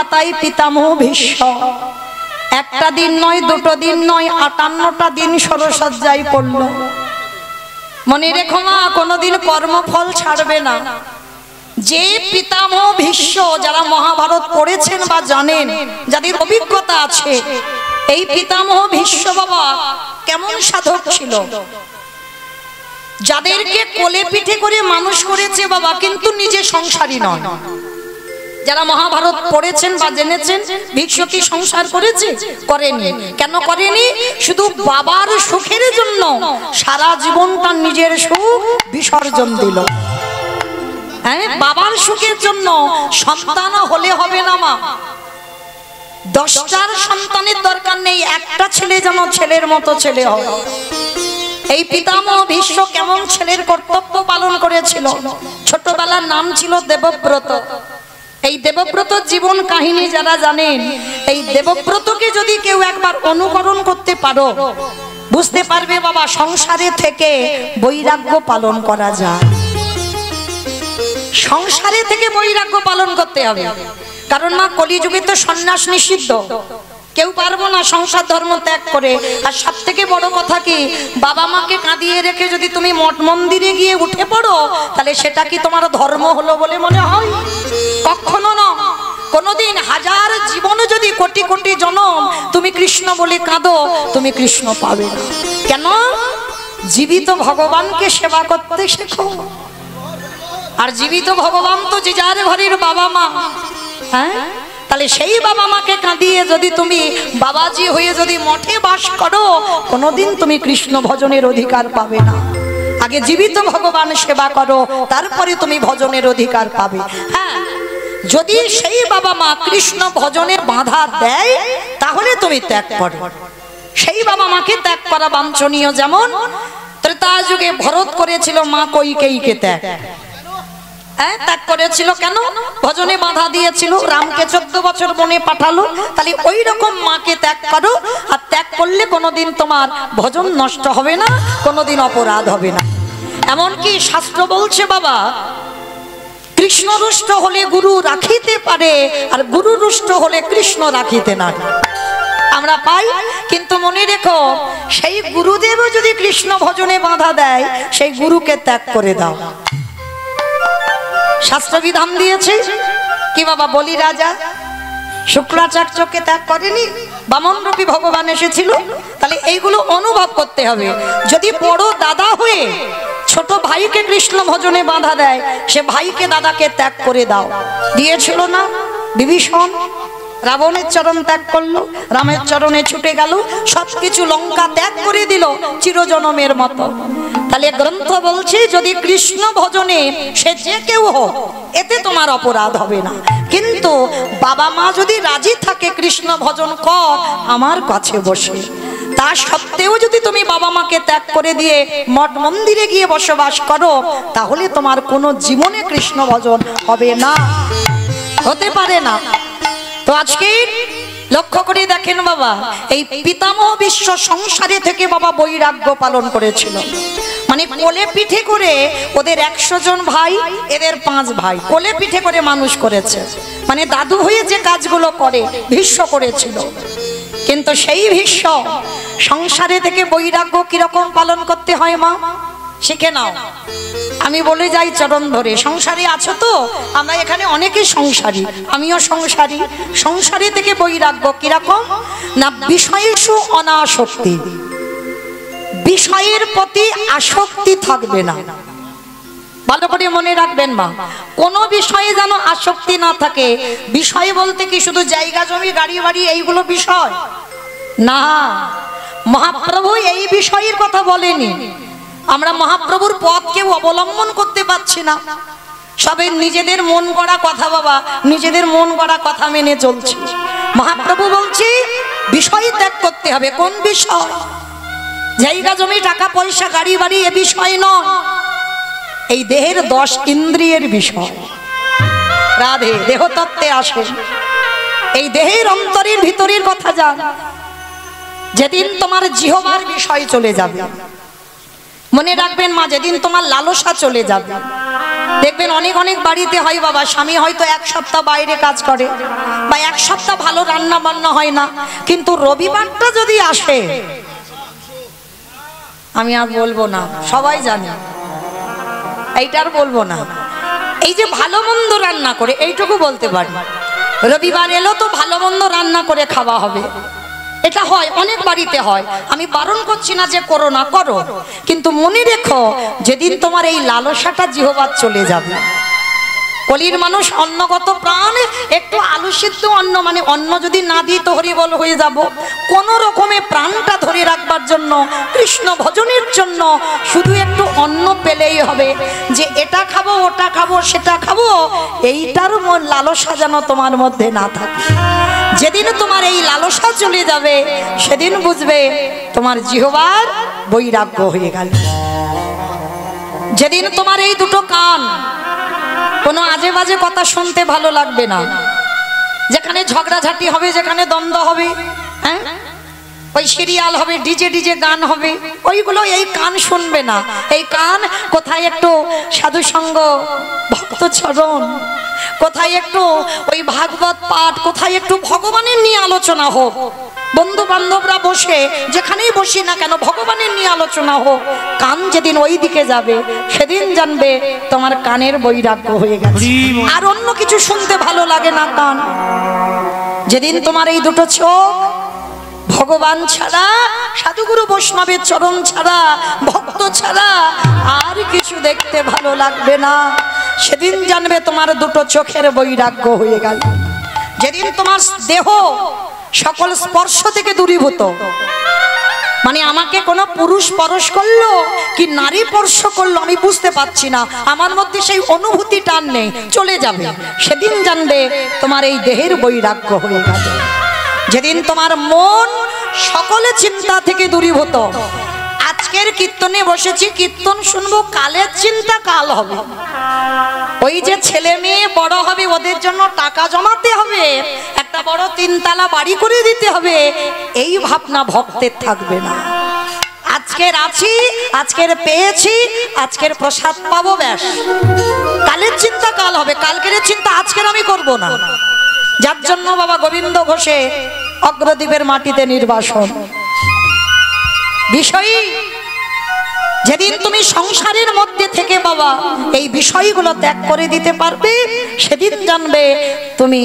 পাতায় পিতামহ ভীষ্ম একটা দিন নয়, দুটো দিন নয়, 58টা দিন সরসজ্জায় পড়ল। মনে রেখো মা, কোনোদিন কর্মফল ছাড়বে না। যে পিতামহ ভীষ্ম, যারা মহাভারত পড়েছেন বা জানেন, যাদের অভিজ্ঞতা আছে, এই পিতামহ ভীষ্ম বাবা কেমন সাধক ছিল। যাদেরকে কোলে পিঠে করে মানুষ করেছে বাবা, কিন্তু নিজে সংসারী নয়। যারা মহাভারত পড়েছেন বা জেনেছেন, ভীষ্ম কি সংসার করেছে? করেনি। কেন করেনি? শুধু বাবার সুখের জন্য সারা জীবন তার নিজের সুখ বিসর্জন দিল। হ্যাঁ, বাবার সুখের জন্য সন্তান হলে হবে না মা। 10টার সন্তানের দরকার নেই, একটা ছেলে যেন ছেলের মতো ছেলে হয়। এই পিতামহ ভীষ্ম কেমন ছেলের কর্তব্য পালন করেছিল। ছোটবেলার নাম ছিল দেবব্রত। এই দেবব্রত জীবন কাহিনী যারা জানেন, এই দেবব্রতকে যদি কেউ একবার অনুকরণ করতে পারো, বুঝতে পারবে বাবা সংসারে থেকে বৈরাগ্য পালন করা যায়। সংসারে থেকে বৈরাগ্য পালন করতে হবে, কারণ মা কলিযুগে তো সন্ন্যাস নিষিদ্ধ। কেউ পারবো না সংসার ধর্ম ত্যাগ করে। আর সব থেকে বড় কথা কি, বাবা মাকে কাঁদিয়ে রেখে যদি তুমি মঠ মন্দিরে গিয়ে উঠে পড়ো, তাহলে সেটা কি তোমার ধর্ম হলো বলে মনে হয়? কখনো না। কোনদিন হাজার জীবনে যদি কোটি কোটি জনম তুমি কৃষ্ণ বলে কাঁদো, তুমি কৃষ্ণ পাবে না। কেন? জীবিত ভগবানকে সেবা করতে শেখো। আর জীবিত ভগবান তো যে যার ঘরের বাবা মা। হ্যাঁ, তাহলে সেই বাবা মাকে কাঁদিয়ে যদি তুমি বাবাজি হয়ে যদি মঠে বাস করো, কোনোদিন তুমি কৃষ্ণ ভজনের অধিকার পাবে না। আগে জীবিত ভগবান সেবা করো, তারপরে তুমি ভজনের অধিকার পাবে। হ্যাঁ, যদি সেই বাবা মা কৃষ্ণ ভজনে বাধা দেয়, তাহলে তুমি ত্যাগ করো। সেই বাবা মাকে ত্যাগ করা বাঞ্ছনীয়। যেমন ত্রেতা যুগে ভরত করেছিল মা কৈকেয়ীকে ত্যাগ। ত্যাগ করেছিল কেন? ভজনে বাধা দিয়েছিল। রামকে 14 বছর বনে পাঠালো। তাহলে ওই রকম মাকে ত্যাগ করো। আর ত্যাগ করলে কোনোদিন তোমার ভজন নষ্ট হবে না, কোনোদিন অপরাধ হবে না। এমনকি শাস্ত্র বলছে বাবা, কৃষ্ণ রুষ্ট হলে গুরু রাখিতে পারে, আর গুরু রুষ্ট হলে কৃষ্ণ রাখিতে না। আমরা পাই, কিন্তু মনে রেখো, সেই গুরুদেবও যদি কৃষ্ণ ভজনে বাধা দেয়, সেই গুরুকে ত্যাগ করে দাও। শাস্ত্র বিধান দিয়েছে কি বাবা? বলি রাজা শুক্রাচার্যকে ত্যাগ করেনি, বামন রূপী ভগবান এসেছিল। তাহলে এইগুলো অনুভব করতে হবে। যদি বড় দাদা হয়ে ছোট ভাইকে কৃষ্ণ ভজনে বাধা দেয়, সে ভাইকে দাদাকে ত্যাগ করে দাও। দিয়েছিল না বিভীষণ? রাবণের চরণ ত্যাগ করলো, রামের চরণে ছুটে গেল, সবকিছু লঙ্কা ত্যাগ করে দিল চিরজনমের মতো। তাহলে গ্রন্থ বলছে, যদি কৃষ্ণ ভজনে সে যে কেউ হোক, এতে তোমার অপরাধ হবে না। কিন্তু বাবা মা যদি রাজি থাকে, কৃষ্ণ ভজন কর আমার কাছে বসে, তা সত্ত্বেও যদি তুমি বাবা মাকে ত্যাগ করে দিয়ে মঠ মন্দিরে গিয়ে বসবাস করো, তাহলে তোমার কোনো জীবনে কৃষ্ণ ভজন হবে না, হতে পারে না। তো আজকে লক্ষ্য করে দেখেন বাবা, এই পিতামহ ভীষ্ম সংসারে থেকে বাবা বৈরাগ্য পালন করেছিল। মানে কোলে পিঠে করে ওদের 100 জন ভাই, এদের 5 ভাই কোলে পিঠে করে মানুষ করেছে। মানে দাদু হয়ে যে কাজগুলো করে ভীষ্ম করেছিল। কিন্তু সেই ভীষ্ম সংসারে থেকে বৈরাগ্য কিরকম পালন করতে হয় মা, শিখে নাও। আমি বলে যাই চরণ ধরে, সংসারী আছো তো? আমরা এখানে অনেকে সংসারী, আমিও সংসারী। সংসারে থেকে বৈরাগ্য কিরকম না, বিষয়েষু অনাসক্তি। বিষয়ের প্রতি আসক্তি থাকবে না। ভালো করে মনে রাখবেন মা, কোন বিষয়ে যেন আসক্তি না থাকে। বিষয় বলতে কি শুধু জায়গা জমি গাড়ি বাড়ি এইগুলো বিষয় না। মহাপ্রভু এই বিষয়ের কথা বলেনি। আমরা মহাপ্রভুর পথ কেউ অবলম্বন করতে পারছি না, সবে নিজেদের মন গড়া কথা বাবা, নিজেদের মন গড়া কথা মেনে চলছি। মহাপ্রভু বলছি বিষয় ত্যাগ করতে হবে। কোন বিষয়? জায়গা জমি টাকা পয়সা গাড়ি বাড়ি এ বিষয় নয়, এই দেহের 10 ইন্দ্রিয়ের বিষয়। রাধে, দেহতত্ত্বে আসে। এই দেহের অন্তরের ভিতরের কথা জান। যেদিন তোমার জিহ্বার বিষয় চলে যাবে, মনে রাখবেন মা, যেদিন তোমার লালসা চলে যাবে, দেখবেন অনেক অনেক বাড়িতে হয় বাবা, স্বামী হয়তো এক সপ্তাহ বাইরে কাজ করে বা এক সপ্তাহ ভালো রান্না বান্না হয় না, কিন্তু রবিবারটা যদি আসে, আমি আর বলবো না, সবাই জানে, এইটার বলবো না, এই যে ভালো মন্দ রান্না করে এইটুকু বলতে পারি, রবিবার এলো তো ভালো মন্দ রান্না করে খাওয়া হবে। এটা হয়, অনেক বাড়িতে হয়, আমি বারণ করছি না যে করো না, করো, কিন্তু মনে রেখো যেদিন তোমার এই লালসাটা জিহ্বার চলে যাবে। কলির মানুষ অন্নগত প্রাণ, একটু আলু সিদ্ধ অন্ন, মানে অন্ন যদি না দিই তো হরিবল হয়ে যাব, কোন রকমে প্রাণটা ধরে রাখবার জন্য, কৃষ্ণ ভজনের জন্য শুধু একটু অন্ন পেলেই হবে, যে এটা খাবো ওটা খাবো সেটা খাবো, এইটার লালসা যেন তোমার মধ্যে না থাকে। যেদিন তোমার এই লালসা চলে যাবে সেদিন বুঝবে তোমার জিহ্বার বৈরাগ্য হয়ে গেল। যেদিন তোমার এই দুটো কান কোনো আজে বাজে কথা শুনতে ভালো লাগবে না, যেখানে ঝগড়াঝাটি হবে, যেখানে দ্বন্দ্ব হবে, হ্যাঁ, ওই সিরিয়াল হবে, ডিজে ডিজে গান হবে, ওইগুলো এই কান শুনবে না। এই কান কোথায় একটু সাধু সঙ্গ, ভক্ত চরণ, কোথায় একটু ওই ভাগবত পাঠ, কোথায় একটু ভগবানের নিয়ে আলোচনা হোক, বন্ধু বান্ধবরা বসে যেখানেই বসি না কেন ভগবানের নিয়ে আলোচনা হোক, কান যেদিন ওই দিকে যাবে সেদিন জানবে তোমার কানের বৈরাগ্য হয়ে গেছে, আর অন্য কিছু শুনতে ভালো লাগে না কান। যেদিন তোমার এই দুটো চোখ ভগবান ছাড়া, সাধুগুরু বৈষ্ণবের চরণ ছাড়া, ভক্ত ছাড়া আর কিছু দেখতে ভালো লাগবে না, সেদিন জানবে তোমার দুটো চোখের বৈরাগ্য হয়ে গেল। যেদিন তোমার দেহ সকল স্পর্শ থেকে দূরীভূত, মানে আমাকে কোনো পুরুষ স্পর্শ করলো কি নারী স্পর্শ করলো আমি বুঝতে পারছি না, আমার মধ্যে সেই অনুভূতি টান নেই, চলে যাবে, সেদিন জানবে তোমার এই দেহের বৈরাগ্য হয়ে গেল। যেদিন তোমার মন সকলে চিন্তা থেকে দূরীভূত, আজকের কীর্তনে বসেছি, কীর্তন শুনবো, কালের চিন্তা কাল হবে, ওই যে ছেলে মেয়ে বড় হবে ওদের জন্য টাকা জমাতে হবে, একটা বড় 3 তলা বাড়ি করে দিতে হবে, এই ভাবনা ভক্তের থাকবে না। আজকের আছি, আজকের পেয়েছি, আজকের প্রসাদ পাবো, ব্যাস, কালের চিন্তা কাল হবে, কালকের চিন্তা আজকের আমি করব না। যার জন্য বাবা গোবিন্দ ঘোষে অগ্রদ্বীপের মাটিতে নির্বাসন বিষয়, যেদিন তুমি সংসারের মধ্যে থেকে বাবা এই বিষয়গুলো ত্যাগ করে দিতে পারবে, সেদিন জানবে তুমি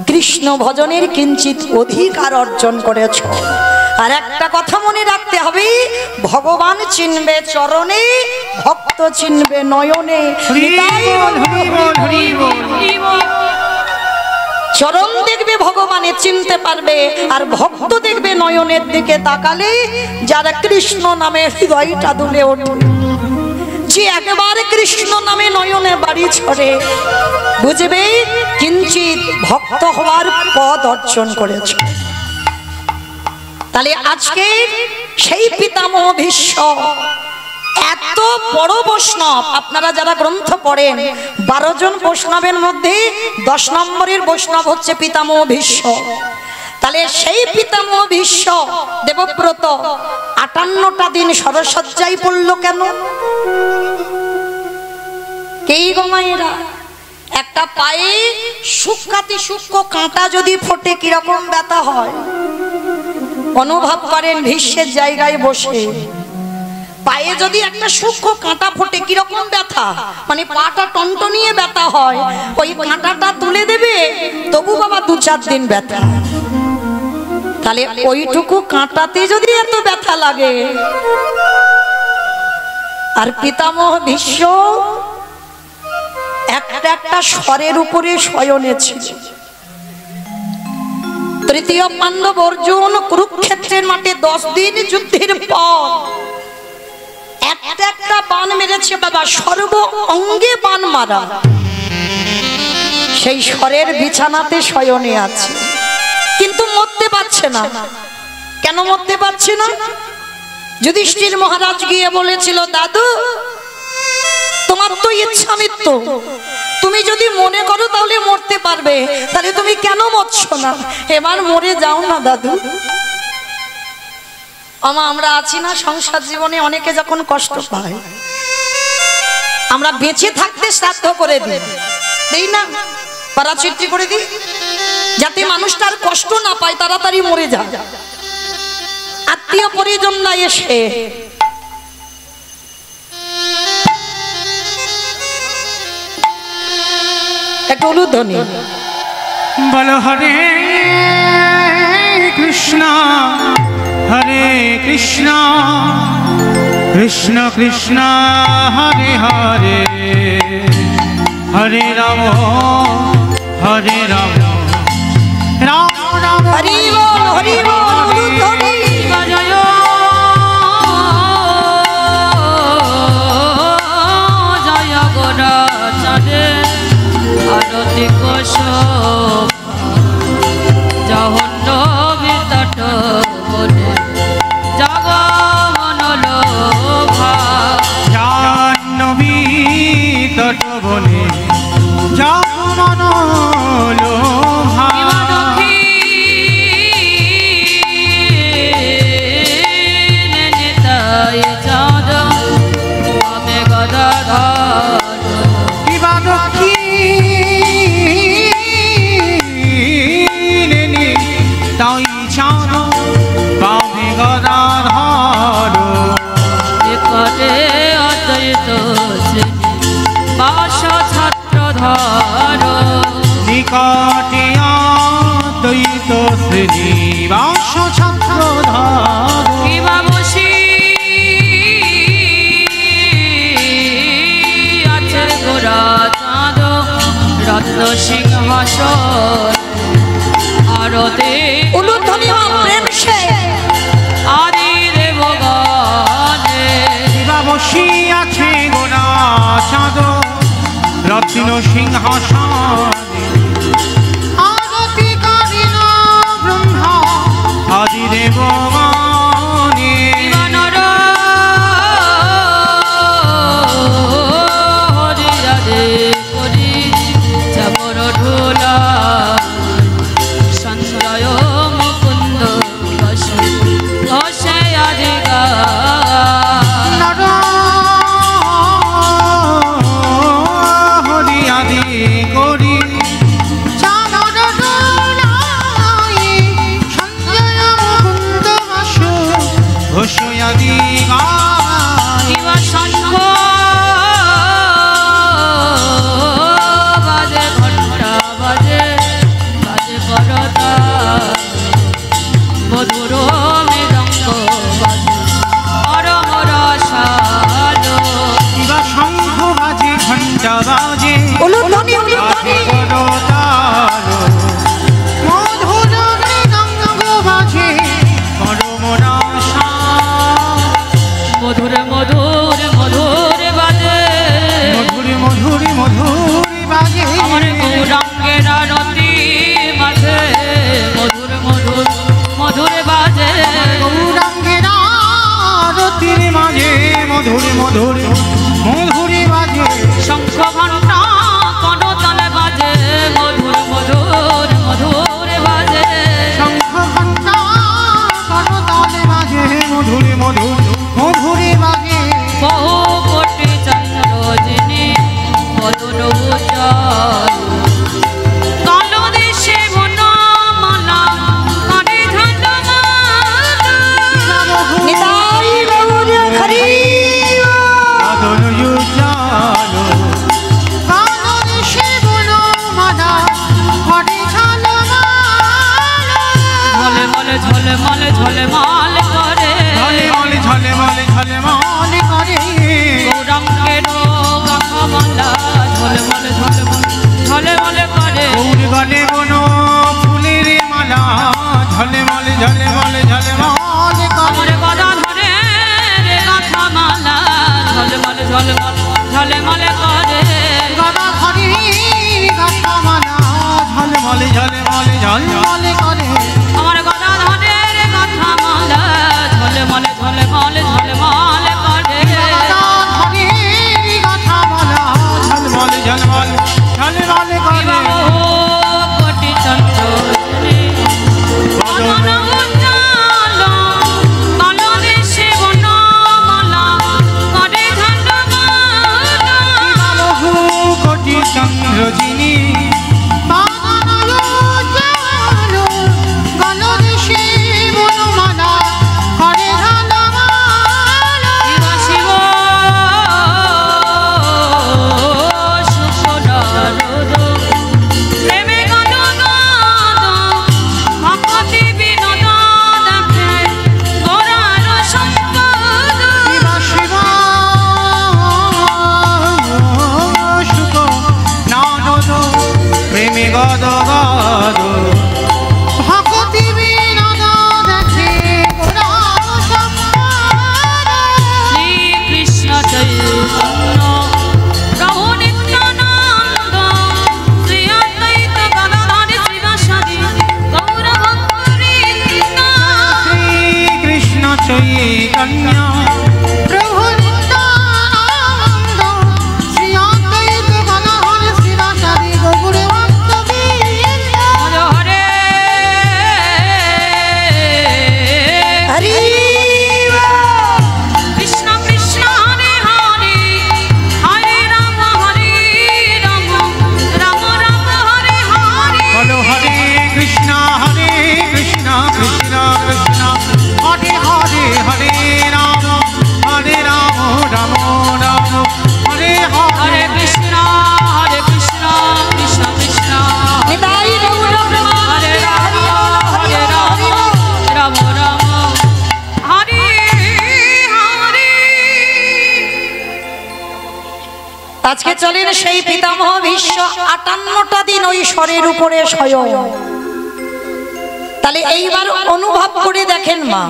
কৃষ্ণ ভজনের কিঞ্চিত অধিকার অর্জন করেছ। আর একটা কথা মনে রাখতে হবে, ভগবান চিনবে চরণে, ভক্ত চিনবে নয়নে। চরণ দেখবে ভগবানে চিনতে পারবে, আর ভক্ত দেখবে নয়নের দিকে তাকালে, যারা কৃষ্ণ নামে হৃদয়টা দুলে ওঠে, যে একবার কৃষ্ণ নামে নয়নে বাড়ি ছড়ে, বুঝবে কিঞ্চিত ভক্ত হওয়ার পদ অর্জন করেছে। তাহলে আজকে সেই পিতামহ ভীষ্ম এত বড় বৈষ্ণব, আপনারা যারা গ্রন্থ পড়েন 12 জন বৈষ্ণবের মধ্যে 10 নম্বরের বৈষ্ণব হচ্ছে পিতামহ ভীষ্ম। তাহলে সেই পিতামহ ভীষ্ম দেবব্রত 58টা দিন সরসজ্জায় পড়ল কেন? কেই গমায়েরা, একটা পায়ে সূক্ষ্মাতি সূক্ষ্ম কাঁটা যদি ফোটে কিরকম ব্যথা হয় অনুভব করেন ভীষ্মের জায়গায় বসে। পায়ে যদি একটা সূক্ষ্ম কাঁটা ফোটে কিরকম ব্যথা, মানে পাটা টনটনিয়ে ব্যথা হয়, ওই কাঁটাটা তুলে দেবে তবু বাবা 2-4 দিন ব্যথা। তাহলে ওইটুকু কাঁটাতে যদি এত ব্যথা লাগে, আর পিতামহ ভীষ্ম একটা স্বরের উপরে শয়নে ছিল। তৃতীয় পাণ্ডব অর্জুন কুরুক্ষেত্রের মাঠে 10 দিন যুদ্ধের পর একটা বান মেরেছে বাবা, সর্ব অঙ্গে বান মারা, সেই স্বরের বিছানাতে শয়নে আছে, কিন্তু মরতে পারছে না। কেন মরতে পারছে না? যুধিষ্ঠির মহারাজ গিয়ে বলেছিল, দাদু তোমার তো ইচ্ছা মৃত্যু, তুমি যদি মনে করো তাহলে মরতে পারবে, তাহলে তুমি কেন মরছো না? এবার মরে যাও না দাদু। আমরা আছি না সংসার জীবনে, অনেকে যখন কষ্ট পায় আমরা বেঁচে থাকতে শ্রাদ্ধ করে দিই, দেই না? পারাচিত্রি করে দিই যাতে মানুষটার কষ্ট না পায়, তাড়াতাড়ি মরে যায়। আত্মীয় পরিজন না এসে একটা উলুধ্বনি বলো হরে কৃষ্ণ হরে কৃষ্ণ কৃষ্ণ কৃষ্ণ হরে হরে হরে রাম হরে রাম রাম রাম হরি বল হরি বল উলুধ্বনি জয় জয় গোরা চাঁদে আরতি কোশ জহন্ন বিতট বনে জগমন লোভা জাহ্নবী তট বনে জগমন লোভা নিকটিয়া দ্বৈত শ্রীনিবাস ছাত্র ধর কিবা বসি আছে গোরা চাঁদ রত্ন সিংহাসন আরতে উলুধ্বনি প্রেম সে আদি দেবগণে কিবা বসি আছে গোরা চাঁদ রত্ন সিংহাসন আরতি করিল ব্রহ্মা আদি দেবগণে নর হরি রাধে করি চামর ঢোলা সঞ্জয় মুকুন্দ বসে বসে আদি গা হরি আদি করি চামর ডোলাই সঞ্জয় মুকুন্দ বসু ঘোষ আদি গায় কিবা শঙ্খ বাজে ঘণ্টা বাজে বাজে করতা মধুর মৃদঙ্গ বাজে পরম রসালো কিবা শঙ্খ বাজে ঘণ্টা বাজে উলুধ্বনি উলুধ্বনি মধুর মৃদঙ্গ বাজে পরম রসা মধুর মধুর মধুর বাজে মধুর মধুর মধুর বাজে আমার গৌরাঙ্গের আরতি মাঝে মধুর মধুর মধুর বাজে গৌরাঙ্গের আরতির মাঝে মধুর মধুর মধুর বাজে শঙ্খ ঘণ্টা করতালে বাজে মধুর মধুর মধুর বাজে শঙ্খ ঘণ্টা করতালে বাজে মধুর মধুর মধুর বাজে বহু কোটি চন্দ্র যিনি বদন উজ্জ্বল কালো দেশে বনমালা করে ঝান্ডমালা নিতাই গৌর হরি আদর উজ্জ্বল কানন শিবন মালা হরে ঝলমালা ঝলে মলে ঝলে মলে করে ঝলে মলে ঝলে মলে ঝলে মলে করে গৌরাঙ্গের গামালা ঝলে মলে করে গৌর গলে বন ফুলের মালা ঝলে মলে ঝলে মলে ঝলে মলে আমার করে গদা ধরে রে গাথা মালা ঝলে মলে করে গদা হরি গাথা মালা ঝলে মলে ঝলে মলে ঝলে মলে করে আমার গদা ধরে রে গাথা মালা ঝলে মলে করে গদা হরি গাথা মালা ঝলে মলে ঝলে মলে ঝলে মলে করে বহু কোটি চন্দ্র বদন উজ্জ্বল কালো দেশে বনমালা করে ঝান্ডমালা আজকে চলেন সেই পিতামহ ভীষ্ম 58টা দিন ওই স্বরের উপরে শয়ন। তাহলে এইবার অনুভব করে দেখেন মা,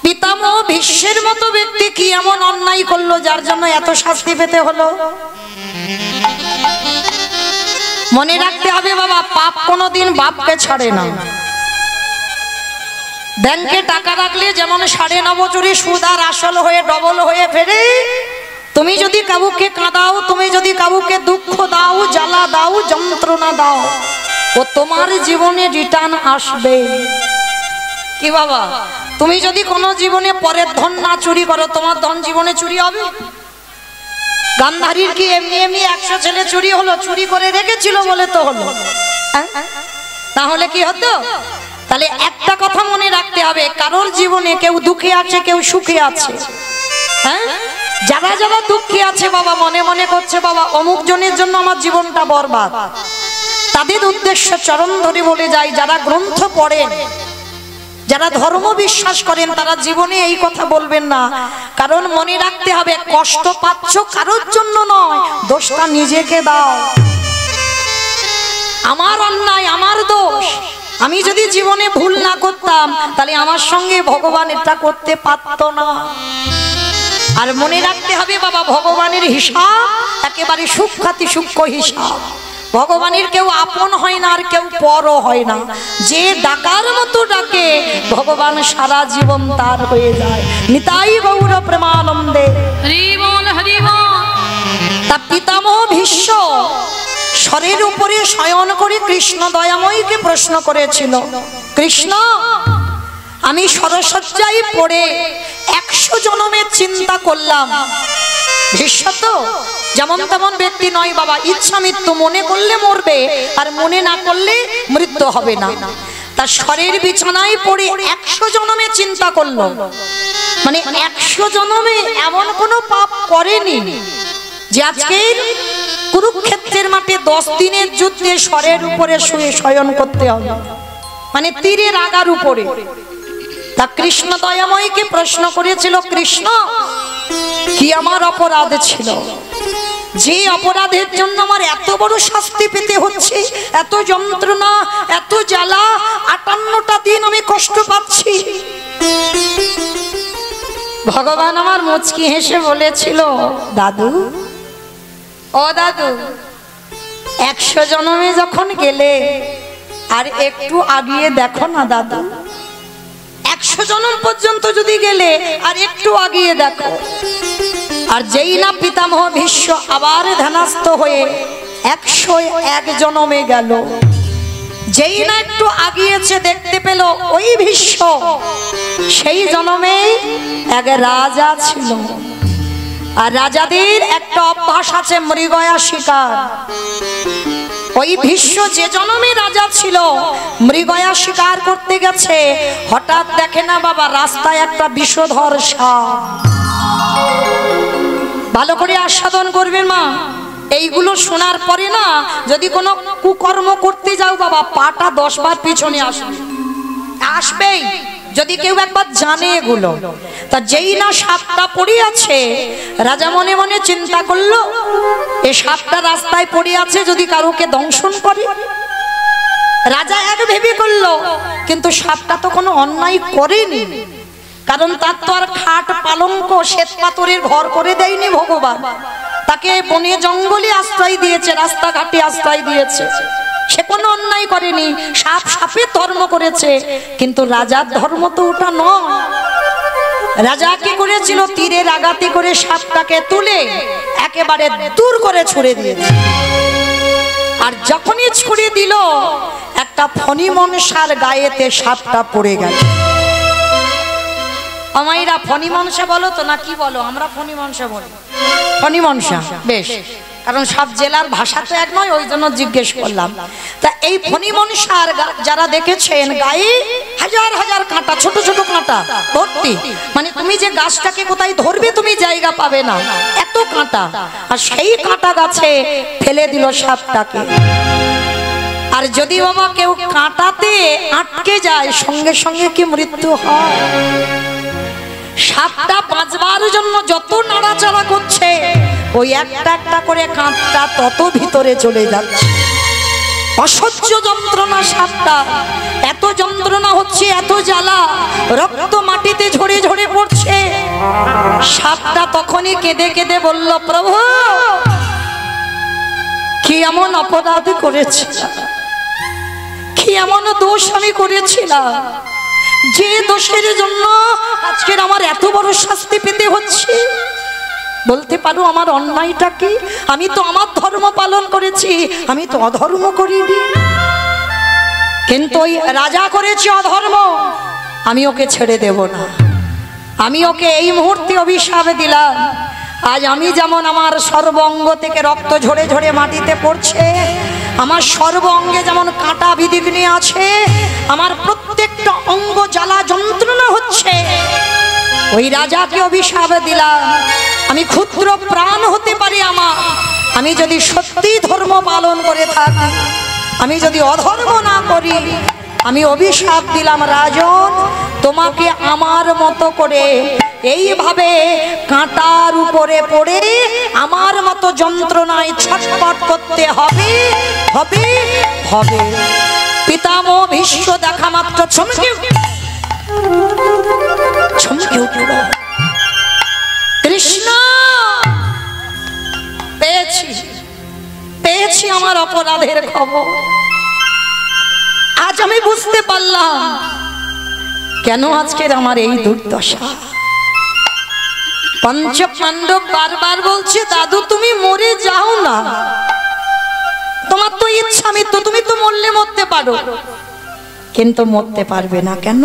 পিতামহ ভীষ্মের মতো ব্যক্তি কি এমন অন্যায় করলো যার জন্য এত শাস্তি পেতে হলো? মনে রাখতে হবে বাবা, পাপ কোনোদিন বাপকে ছাড়ে না। ব্যাংকে টাকা রাখলে যেমন 9.5 বছরে সুদ আর আসল হয়ে ডবল হয়ে ফেরে, তুমি যদি কাউকে কাঁদাও, তুমি যদি কাউকে দুঃখ দাও, জ্বালা দাও, যন্ত্রণা দাও, ও তোমার জীবনে রিটার্ন আসবে। কি বাবা, তুমি যদি কোনো জীবনে পরের ধন না চুরি করো, তোমার ধন জীবনে চুরি হবে? গান্ধারীর কি এমনি এমনি 100 ছেলে চুরি হলো? চুরি করে রেখেছিল বলে তো হলো, তাহলে কি হতো? তাহলে একটা কথা মনে রাখতে হবে, কারোর জীবনে কেউ দুঃখে আছে, কেউ সুখে আছে। হ্যাঁ, যারা যারা দুঃখে আছে বাবা, মনে মনে করছে বাবা অমুক জনের জন্য আমার জীবনটা বরবাদ, তাদের উদ্দেশ্য চরণ ধরে বলে যায়, যারা গ্রন্থ পড়েন, যারা ধর্ম বিশ্বাস করেন, তারা জীবনে এই কথা বলবেন না। কারণ মনে রাখতে হবে, কষ্ট পাচ্ছ কারোর জন্য নয়, দোষটা নিজেকে দাও। আমার অন্যায়, আমার দোষ। আমি যদি জীবনে ভুল না করতাম, তাহলে আমার সঙ্গে ভগবান এটা করতে পারত না। আর মনে রাখতে হবে বাবা, ভগবানের হিসাব একেবারে সূক্ষ্মাতি সূক্ষ্ম হিসাব। ভগবানের কেউ আপন হয় না, আর কেউ পরও হয় না। যে ডাকার মতো ডাকে, ভগবান সারা জীবন তার হয়ে যায়। নিতাই গৌর প্রেমানন্দে। হরি বল হরি বল। তা পিতামহ ভীষ্ম স্বরের উপরে শয়ন করে কৃষ্ণ দয়াময়ীকে প্রশ্ন করেছিল, কৃষ্ণ, আমি সরসজ্জায় পড়ে 100 জনমের চিন্তা করলাম। ভীষ্ম তো যেমন তেমন ব্যক্তি নয় বাবা, ইচ্ছা মৃত্যু, মনে করলে মরবে আর মনে না করলে মৃত্যু হবে না। তার স্বরের বিছানায় পড়ে 100 জনমে চিন্তা করলো, মানে 100 জনমে এমন কোনো পাপ করেনি যে আজকে কুরুক্ষেত্রের মাঠে 10 দিনের যুদ্ধে স্বরের উপরে শুয়ে শয়ন করতে হবে, মানে তীরের আগার উপরে। তা কৃষ্ণ দয়াময়ীকে প্রশ্ন করেছিল, কৃষ্ণ, কি আমার অপরাধ ছিল যে অপরাধের জন্য আমার এত বড় শাস্তি পেতে হচ্ছে, এত যন্ত্রণা, এত জ্বালা, 58টা দিন আমি কষ্ট পাচ্ছি? ভগবান আমার মুচকি হেসে বলেছিল, দাদু, ও দাদু, 100 জনমে যখন গেলে আর একটু আগিয়ে দেখো না দাদু, 100 জনম পর্যন্ত যদি গেলে আর একটু আগিয়ে দেখো। আর যেই না পিতামহ ভীষ্ম আবার ধ্যানস্থ হয়ে 101 জনমে গেল, যেই না একটু আগিয়েছে, দেখতে পেল ওই ভীষ্ম সেই জনমে এক রাজা ছিল। আর রাজাদের একটা অভ্যাস আছে, মৃগয়া শিকার। ওই ভীষ্ম যে জনমে রাজা ছিল, মৃগয়া শিকার করতে গেছে, হঠাৎ দেখে না বাবা রাস্তায় একটা বিষধর সাপ। ভালো করে আস্বাদন করবেন মা, এইগুলো শোনার পরে না যদি কোনো কুকর্ম করতে যাও বাবা, পাটা 10 বার পিছনে আসবেই, যদি কেউ একবার জানে এগুলো। তা যেই না সাপটা পড়ে আছে, রাজা মনে মনে চিন্তা করলো, এই সাপটা রাস্তায় পড়ে আছে, যদি কারোকে দংশন করে। রাজা এক ভেবে করলো, কিন্তু সাপটা তো কোনো অন্যায় করেনি, কারণ তার তো আর খাট পালঙ্ক শ্বেত পাথরের ঘর করে দেয়নি ভগবান, তাকে বনে জঙ্গলে আশ্রয় দিয়েছে, রাস্তাঘাটে আশ্রয় দিয়েছে, সে কোনো অন্যায় করেনি। সাপ সাপের ধর্ম করেছে, কিন্তু রাজার ধর্ম তো ওটা নয়। রাজা কি করেছিল, তীরের আঘাতে করে সাপটাকে তুলে একেবারে দূর করে ছুড়ে দিয়েছে। আর যখনই ছুড়ে দিল, একটা ফণি মনসার গায়েতে সাপটা পড়ে গেল। আমাইরা ফণি মনসা বলো তো না কি বলো? আমরা ফণি মনসা বলি, ফণি মনসা। বেশ, কারণ সব জেলার ভাষা তো এক নয়, ওই জন্য জিজ্ঞেস করলাম। তা এই ফণি মনসার যারা দেখেছেন, গায়ে হাজার হাজার কাঁটা, ছোট ছোট কাঁটা ভর্তি, মানে তুমি যে গাছটাকে কোথায় ধরবে তুমি জায়গা পাবে না, এত কাঁটা। আর সেই কাঁটা গাছে ফেলে দিল সাপটাকে। আর যদি বাবা কেউ কাঁটাতে আটকে যায়, সঙ্গে সঙ্গে কি মৃত্যু হয়? সাপটা বাঁচবার জন্য যত নাড়াচাড়া করছে, ওই একটা একটা করে কাঁটটা তত ভিতরে চলে যাচ্ছে। অসহ্য যন্ত্রণা সাপটা, এত যন্ত্রণা হচ্ছে, এত জ্বালা, রক্ত মাটিতে ঝরে ঝরে পড়ছে। সাপটা তখনই কেঁদে কেঁদে বলল, প্রভু কি এমন অপরাধ করেছিলাম, কি এমন দোষ আমি করেছিলাম যে দোষের জন্য আজকের আমার এত বড় শাস্তি পেতে হচ্ছে। বলতে পারো আমার অন্যায়টা কি? আমি তো আমার ধর্ম পালন করেছি, আমি তো অধর্ম করিনি। কিন্তু ওই রাজা করেছে অধর্ম, আমি ওকে ছেড়ে দেব না। আমি ওকে এই মুহূর্তে অভিশাপ দিলাম। আজ আমি যেমন আমার সর্বাঙ্গ থেকে রক্ত ঝরে ঝরে মাটিতে পড়ছে, আমার সর্ব অঙ্গে যেমন কাঁটা বিধিগ্নি আছে, আমার প্রত্যেকটা অঙ্গ জ্বালা যন্ত্রণা হচ্ছে, ওই রাজাকে অভিশাপ দিলাম। আমি ক্ষুদ্র প্রাণ হতে পারি আমার, আমি যদি সত্যি ধর্ম পালন করে থাকি, আমি যদি অধর্ম না করি, আমি অভিশাপ দিলাম রাজন, তোমাকে আমার মতো করে এইভাবে কাঁটার উপরে পড়ে আমার মতো যন্ত্রণায় ছটফট করতে হবে হবে হবে। পিতামহ ভীষ্ম দেখা মাত্র চমকে উঠল। কৃষ্ণ, পেয়েছি পেয়েছি আমার অপরাধের খবর। আজ আমি বুঝতে পারলাম কেন আজকের আমার এই দুর্দশা। পঞ্চ পাণ্ডব বারবার বলছে, দাদু তুমি মরে যাও না, তোমার তো ইচ্ছা মৃত্যু, তুমি তো মরলে মরতে পারো, কিন্তু মরতে পারবে না। কেন?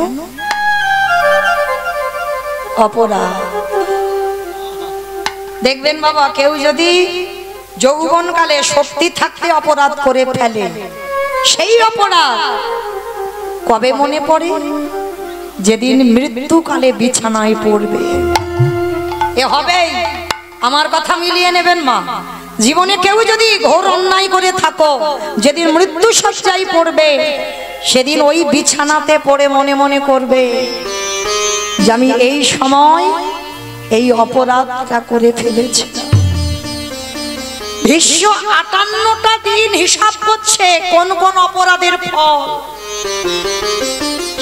অপরাধ। দেখবেন বাবা, কেউ যদি যৌবনকালে শক্তি থাকতে অপরাধ করে ফেলে, সেই অপরাধ কবে মনে পড়ে? যেদিন মৃত্যুকালে বিছানায় পড়বে। এ হবেই। আমার কথা মিলিয়ে নেবেন মা। জীবনে কেউ যদি ঘোর অন্যায় করে থাকো, যেদিন মৃত্যু শয্যায় পড়বে, সেদিন ওই বিছানাতে পড়ে মনে মনে করবে যে আমি এই সময় এই অপরাধটা করে ফেলেছি। ভীষ্ম 58টা দিন হিসাব করছে কোন কোন অপরাধের ফল।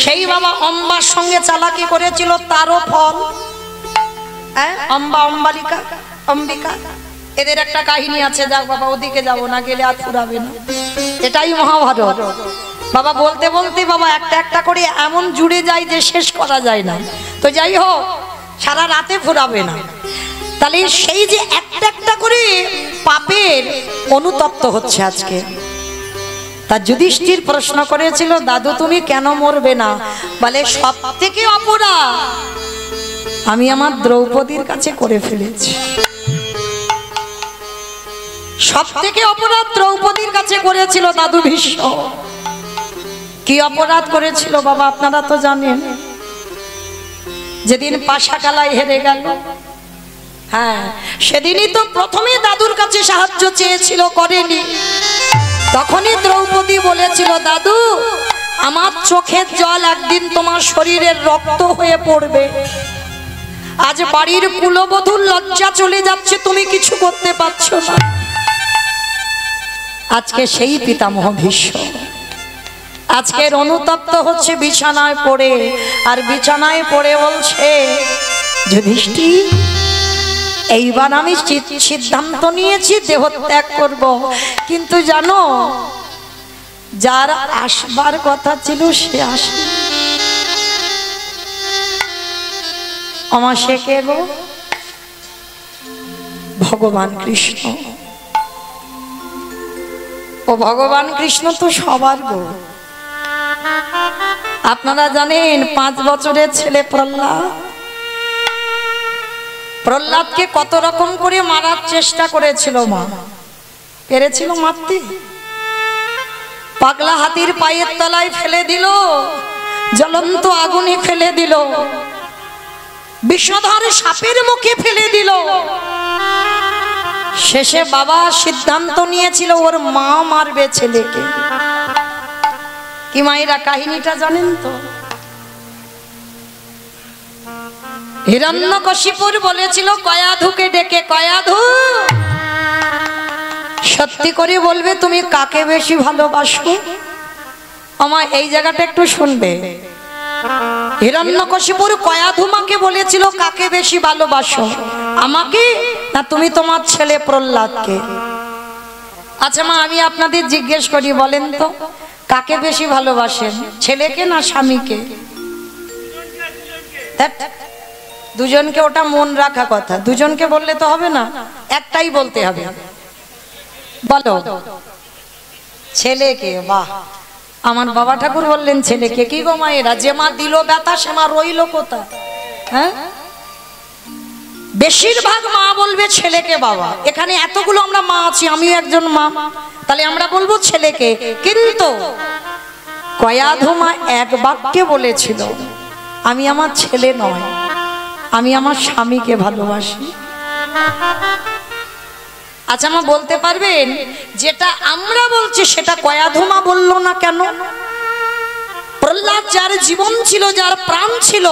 সেই বাবা অম্বার সঙ্গে চালাকি করেছিল, তারও ফল। অম্বিকা, এদের একটা কাহিনী আছে। যাক বাবা, ওদিকে যাবো না, গেলে আর ফুরাবে না। এটাই মহাভারত বাবা। বলতে বলতে বাবা একটা একটা করে এমন জুড়ে যায় যে শেষ করা যায় না। তো যাই হোক, সারা রাতে ফুরাবে না। তাহলে সেই যে একটা একটা করে পাপের অনুতপ্ত হচ্ছে আজকে। তা যুধিষ্ঠির প্রশ্ন করেছিল, দাদু তুমি কেন মরবে না? বলে সব থেকে অপরাধ আমি আমার দ্রৌপদীর কাছে করে ফেলেছি। সব থেকে অপরাধ দ্রৌপদীর কাছে করেছিল দাদু ভীষ্ম। কি অপরাধ করেছিল বাবা আপনারা তো জানেন। যেদিন পাশাকালায় হেরে গেল, হ্যাঁ সেদিনই তো প্রথমে দাদুর কাছে সাহায্য চেয়েছিল, করেনি। তখনই দ্রৌপদী বলেছিল, দাদু আমার চোখের জল একদিন তোমার শরীরের রক্ত হয়ে পড়বে। আজ বাড়ির কুলবধূর লজ্জা চলে যাচ্ছে, তুমি কিছু করতে পারছো না। আজকে সেই পিতামহ ভীষ্ম আজকের অনুতপ্ত হচ্ছে বিছানায় পড়ে, আর বিছানায় পড়ে বলছে, যুধিষ্ঠির এইবার আমি সিদ্ধান্ত নিয়েছি দেহ ত্যাগ করব, কিন্তু জানো যার আসবার কথা ছিল সে আসে। আমার সে কে গো? ভগবান কৃষ্ণ। ও ভগবান কৃষ্ণ তো সবার গো। আপনারা জানেন 5 বছরের ছেলে প্রহ্লাদকে কত রকম করে মারার চেষ্টা করেছিল মা। পেরেছিল মারতে? পাগলা হাতির পায়ের তলায় ফেলে দিল, জ্বলন্ত আগুনে ফেলে দিল, বিষধর সাপের মুখে ফেলে দিল। শেষে বাবা সিদ্ধান্ত নিয়েছিল ওর মা মারবে ছেলেকে। কি মায়েরা কাহিনীটা জানেন তো? হিরণ্যকশিপুর বলেছিল কয়াধুকে ডেকে, কয়াধু সত্যি করে বলবে তুমি কাকে বেশি ভালোবাসো? আমার এই জায়গাটা একটু শুনবে। হিরণ্যকশিপুর কয়াধুমাকে বলেছিল কাকে বেশি ভালোবাসো, আমাকে না তুমি তোমার ছেলে প্রহ্লাদকে? আচ্ছা মা, আমি আপনাদের জিজ্ঞেস করি, বলেন তো কাকে বেশি ভালোবাসেন, ছেলেকে না স্বামীকে? দুজনকে, ওটা মন রাখা কথা, দুজনকে বললে তো হবে না, একটাই বলতে হবে। বলো ছেলেকে। বাহ, আমার বাবা ঠাকুর বললেন ছেলেকে। কি গো মায়েরা, যে মা দিল ব্যথা সে মা রইল কোথা? হ্যাঁ, বেশিরভাগ মা বলবে ছেলেকে বাবা। এখানে এতগুলো আমরা মা আছি, আমিও একজন মা, তাহলে আমরা বলবো ছেলেকে। কিন্তু কয়াধুমা এক বাক্যে বলেছিল আমি আমার ছেলে নয়, আমি আমার স্বামীকে ভালোবাসি। আচ্ছা মা বলতে পারবেন যেটা আমরা বলছি সেটা কয়াধুমা বললো না কেন? প্রহ্লাদ যার জীবন ছিল, যার প্রাণ ছিল,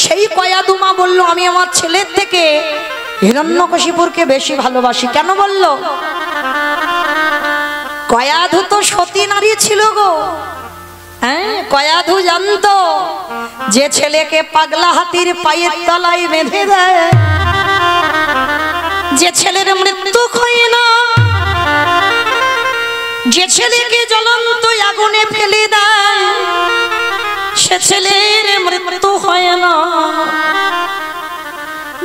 সেই কয়াধুমা বলল আমি আমার ছেলের থেকে হিরণ্যকশিপুরকে বেশি ভালোবাসি। কেন বলল? কয়াধু তো সতী নারী ছিল গো। হ্যাঁ, কয়াধু জানতো যে ছেলেকে পাগলা হাতির পায়ের তলায় বেঁধে দেয়, যে ছেলের মৃত্যু হয় না, যে ছেলেকে জ্বলন্ত আগুনে ফেলে দেয়, সে ছেলের মৃত্যু হয় না।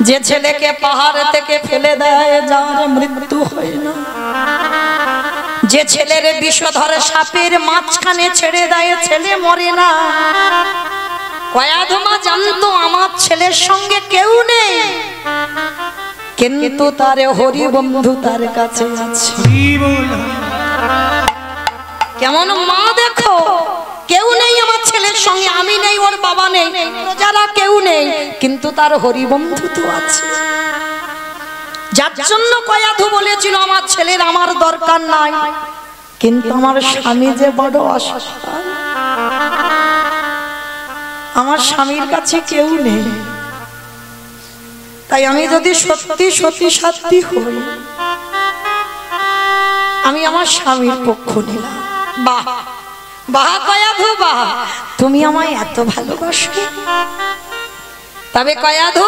যে ছেলেকে পাহাড় থেকে ফেলে দেয়, যার মৃত্যু হয় না। যে ছেলের বিষধর সাপের মাঝখানে ছেড়ে দেয়, ছেলে মরে না। কয়াধুমা জানতো আমার ছেলের সঙ্গে কেউ নেই, কিন্তু তার হরি বন্ধু তার কাছে আছে। কেমন মা দেখো, কেউ নেই আমার ছেলের সঙ্গে, আমি নেই, ওর বাবা নেই, যারা কেউ নেই, কিন্তু তার হরি বন্ধু তো আছে। যার জন্য কয়াধু বলেছিল আমার ছেলের আমার দরকার নাই, কিন্তু আমার স্বামী যে বড় অসহায়, আমার স্বামীর কাছে কেউ নেই, তাই আমি যদি সত্যি সত্যি সাথী হই, আমি আমার স্বামীর পক্ষ নিলাম। বাহ বাহ কয়াধু বাহ, তুমি আমায় এত ভালোবাসো। তবে কয়াধু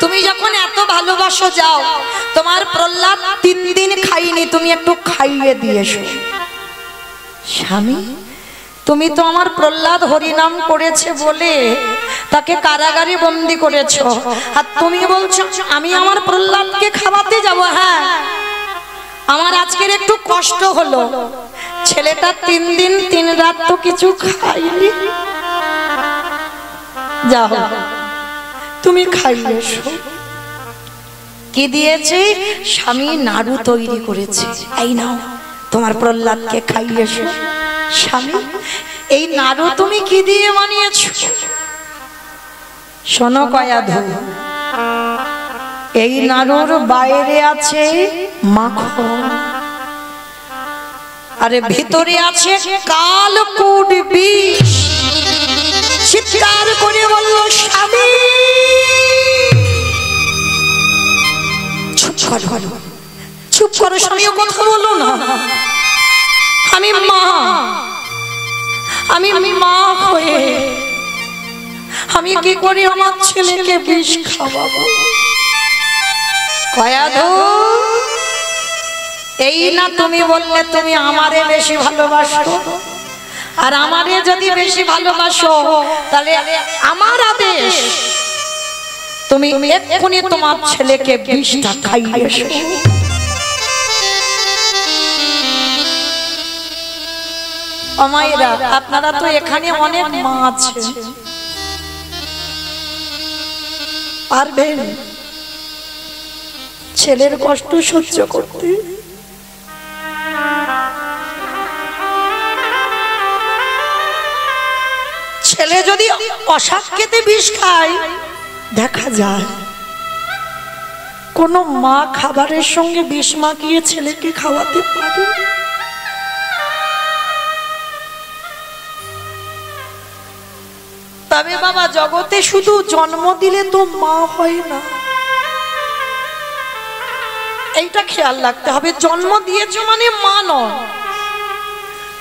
তুমি যখন এত ভালোবাসো, যাও তোমার প্রহ্লাদ 3 দিন খাইনি, তুমি একটু খাইয়ে দিয়েছো। স্বামী, তুমি তো আমার প্রহ্লাদ হরিনাম করেছে বলে তাকে কারাগারে বন্দি করেছো, আর তুমি বলছো আমি আমার প্রহ্লাদকে খাওয়াতে যাব। হ্যাঁ, আমার আজকের একটু কষ্ট হলো, ছেলেটা 3 দিন 3 রাত তো কিছু খাইনি। যাও তুমি খাইয়েছো। কি দিয়েছে? স্বামী নাড়ু তৈরি করেছে, এই নাও তোমার প্রহ্লাদকে খাইয়েছো। স্বামী, এই নাড়ু তুমি কি দিয়ে বানিয়েছো? শোনো কয়াধু, এই নাড়ুর বাইরে আছে মাখন, আরে ভিতরে আছে কালকুট বিষ। চিৎকার করে বলল স্বামী, চুপ করো, চুপ করো স্বামী, ও কথা বলো না। আমি মা, আমি মা হয়ে আমি কি করে আমার ছেলেকে বিষ খাওয়াবো? কয়াধু, এই না তুমি বললে তুমি আমারে বেশি ভালোবাসো, আর আমারে যদি বেশি ভালোবাসো তাহলে আমার আদেশ, তুমি এক্ষুনি তোমার ছেলেকে বিষটা খাইয়ে এসো। মায়েরা, আপনারা তো এখানে অনেক মা আছে, পারবেন ছেলের কষ্ট সহ্য করতে? ছেলে যদি অসাক্ষেতে বিষ খায়, দেখা যায় কোন মা খাবারের সঙ্গে বিষ মাখিয়ে ছেলেকে খাওয়াতে পারে? তবে বাবা জগতে শুধু জন্ম দিলে তো মা হয় না, এইটা খেয়াল রাখতে হবে। জন্ম দিয়েছো মানে মা নয়,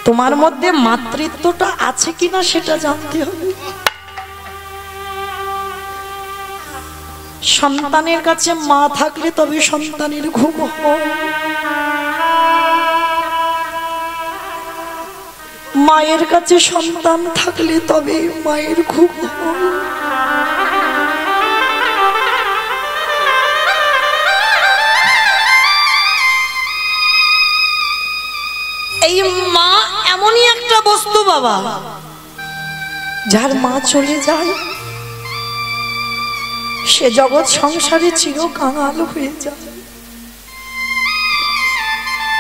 তোমার মধ্যে মাতৃত্বটা আছে কিনা সেটা জানতে হবে। সন্তানের কাছে মা থাকলে তবে সন্তানের ঘুম হয়, মায়ের কাছে সন্তান থাকলে তবে মায়ের ঘুম হয়। এই মা এমনই একটা বস্তু বাবা, যার মা চলে যায় সে জগৎ সংসারে চির কাঙাল হয়ে যায়।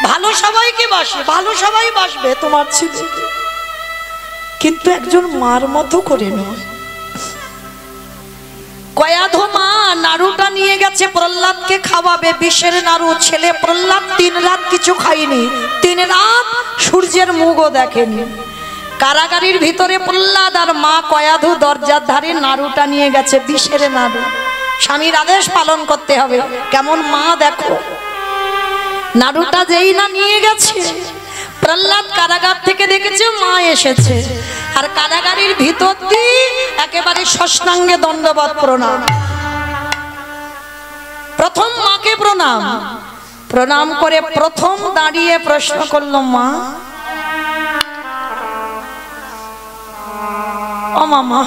ভালো সবাইকে বাসে, ভালো সবাই বাসবে তোমার ছেলে, কিন্তু একজন মার মতো করে নয়। কয়াধো মা নাড়ুটা নিয়ে গেছে প্রহ্লাদকে খাওয়াবে, বিষের নাড়ু। ছেলে প্রহ্লাদ 3 রাত কিছু খায়নি, 3 রাত সূর্যের মুখও দেখেনি। কারাগারের ভিতরে প্রহ্লাদ আর মা কয়াধু দরজার ধারে নাড়ুটা নিয়ে গেছে, বিষের নাড়ু। স্বামীর আদেশ পালন করতে হবে। কেমন মা দেখো, নাড়ুটা যেই না নিয়ে গেছে, প্রহ্লাদ কারাগার থেকে দেখেছে মা এসেছে, আর কারাগারের ভিতর দিয়ে একেবারে ষষ্ঠাঙ্গে দণ্ডবত প্রণাম। প্রথম মাকে প্রণাম, প্রণাম করে প্রথম দাঁড়িয়ে প্রশ্ন করলো, মা ও মামা,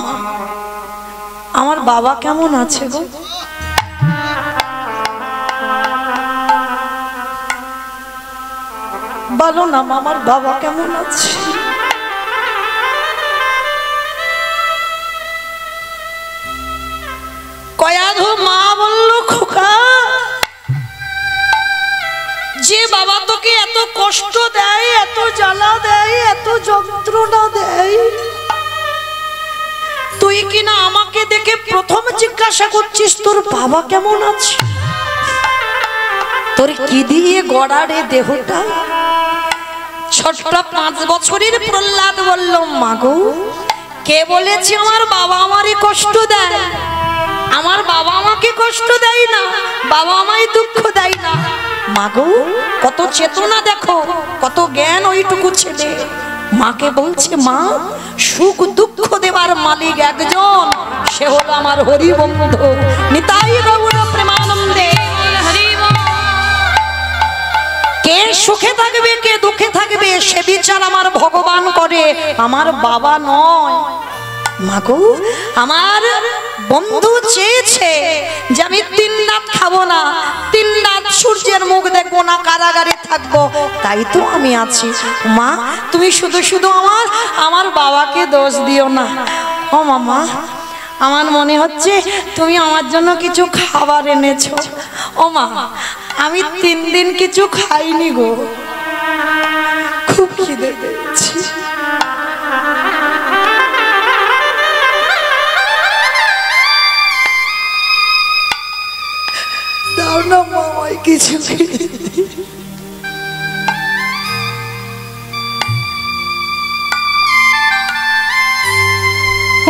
আমার বাবা কেমন আছে গো? বলো না আমার বাবা কেমন আছে? কয়াধু মা বলল, খোকা, যে বাবা তোকে এত কষ্ট দেয়, এত জ্বালা দেয়, এত যন্ত্রণা দেয়, তুই কিনা আমাকে দেখে প্রথম জিজ্ঞাসা করছিস তোর বাবা কেমন আছে? তোর কি দিয়ে গড়া রে দেহটা? ছোট্ট 5 বছরের প্রহ্লাদ বলল, মাগো, কে বলেছে আমার বাবা আমারে কষ্ট দেয়? আমার বাবা আমাকে কষ্ট দেয় না, বাবা আমায় দুঃখ দেয় না। মাগো, কত চেতনা দেখো, কত জ্ঞান ওইটুকু ছেলে। মাকে বলছে, মা, সুখ দুঃখ দেবার মালিক একজন, সে হলো আমার হরি বন্ধু। নিতাই গৌর প্রেমানন্দে। কে সুখে থাকবে কে দুঃখে থাকবে সে বিচার আমার ভগবান করে, আমার বাবা নয়। মাগো, আমার বন্ধু চেয়েছে যে আমি 3 রাত খাবো না, 3 রাত সূর্যের মুখ দেখবো না, কারাগারে থাকবো, তাই তো আমি আছি। মা, তুমি শুধু শুধু আমার বাবাকে দোষ দিও না। ও মামা, আমার মনে হচ্ছে তুমি আমার জন্য কিছু খাবার এনেছো। ও মা, আমি 3 দিন কিছু খাইনি গো, খুব খিদে পেয়েছি। দাও না মামাই কিছু।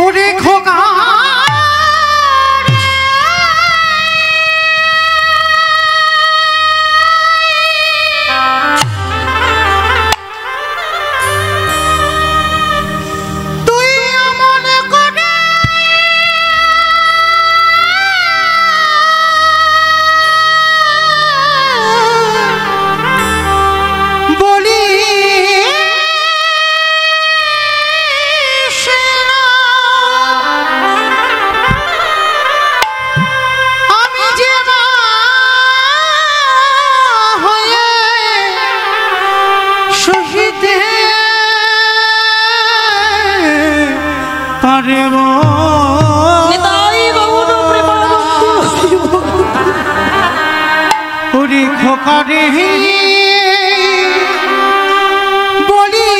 ওরে খোকা, বলি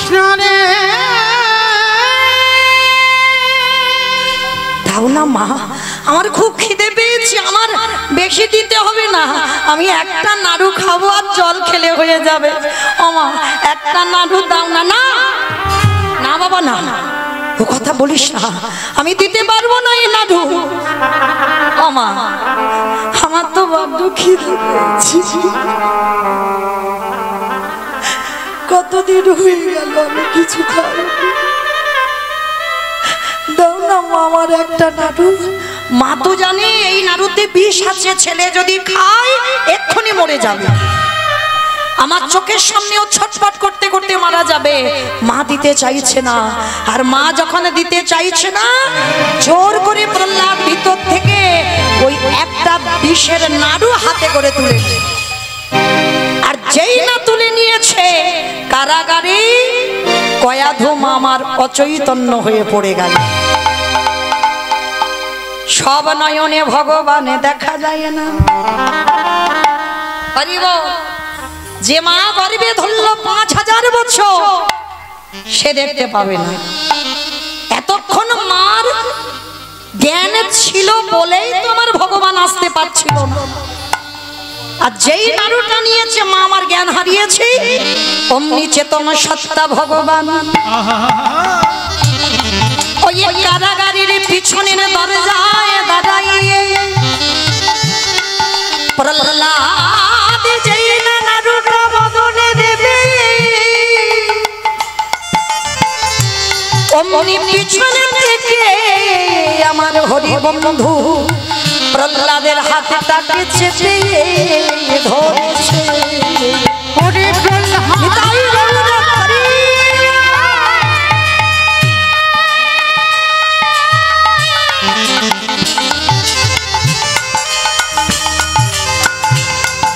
স্নানে দাও না মা, আমার খুব খিদে পেয়েছি, আমার বেশি দিতে হবে না, আমি একটা নাড়ু খাবো আর জল খেলে হয়ে যাবে। ও মা, একটা নাড়ু দাও না। না না বাবা না, ও কথা বলিস না, আমি দিতে পারবো না এই নাড়ু। ও মা, আমার তো বড্ড খিদে পেয়েছে, কতদিন হয়ে গেল আমি কিছু খাই, দাও না মা আমার একটা নাড়ু। মা তো জানে এই নাড়ুতে বিষ আছে, ছেলে যদি খায় এক্ষুনি মরে যাবে, আমার চোখের সামনেও ছটফট করতে করতে মারা যাবে। মা দিতে চাইছে না, আর মা যখন দিতে চাইছে না, জোর করে প্রহ্লাদ ভিতর থেকে ওই একটা বিষের নাড়ু হাতে করে তুলে, আর যেই না তুলে নিয়েছে, কারাগারে কয়াধু মামার অচৈতন্য হয়ে পড়ে গেল। সব নয়নে ভগবানে দেখা যায় না। যে মা গর্ভে ধরলো 5000 বছর, সে দেখতে পাবে না। এতক্ষণ মার জ্ঞান ছিল বলেই তো আমার ভগবান আসতে পারছিল না। আর যেই নাড়ুটা নিয়েছে মা আমার জ্ঞান হারিয়েছে, অমনি চেতন সত্তা ভগবান ওই কারাগারের পিছনের দরজায় দাঁড়াইয়ে প্রহ্লাদ যেই না নাড়ুটা বদলে দেবে, অমনি পিছনে থেকে আমার হরি বন্ধু প্রহ্লাদের হাতটাকে চেপে ধরেছে। ওরে প্রহ্লাদ,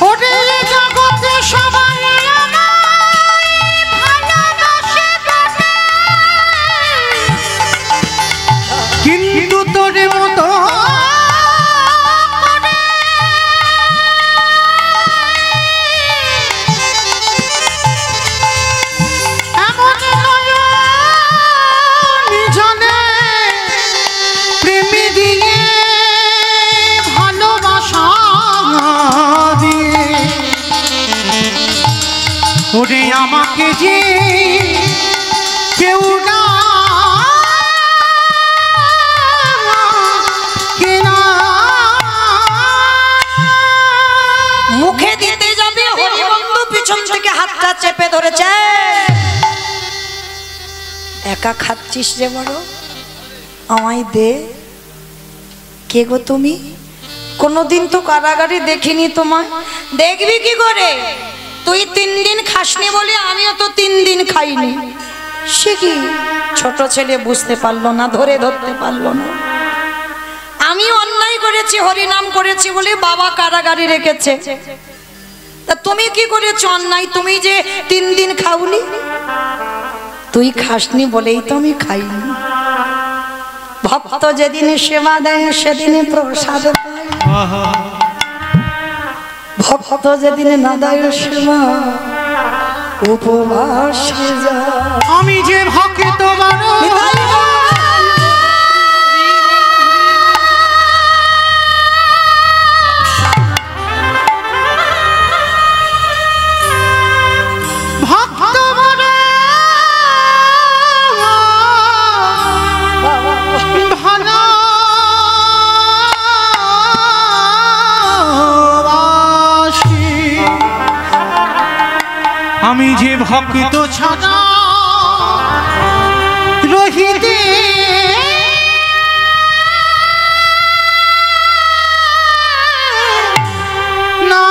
ওরে জগতে সবাই আমায় ভালোবাসে বটে, কিন্তু তোর মতো ওরে আমাকে যে কেউ না কেনা মুখে দিতে যাবে, হরিবন্ধু পিছন থেকে হাতটা চেপে ধরেছে। একা খাচ্ছিস রে বড়, আমায় দে। কে গো তুমি? কোনোদিন তো কারাগারে দেখিনি তোমায়। দেখবি কি করে? তুই 3 দিন খাসনি বলে আমিও তো 3 দিন খাইনি। সে কি? ছোট ছেলে বুঝতে পারলো না, ধরতে পারলো না। আমি অন্যায় করেছি, হরিনাম করেছি বলে বাবা কারাগারে রেখেছে। তা তুমি কি করেছো অন্যায়? তুমি যে 3 দিন খাওনি। তুই খাসনি বলেই তো আমি খাইনি। ভক্ত যেদিন সেবা দেয় সেদিন প্রসাদ পায়, ভক্ত যেদিন না দেয় সেবা উপবাসে যায়। আমি যে ভক্ত আমি যে ভক্ত ছাড়া রহিতে না।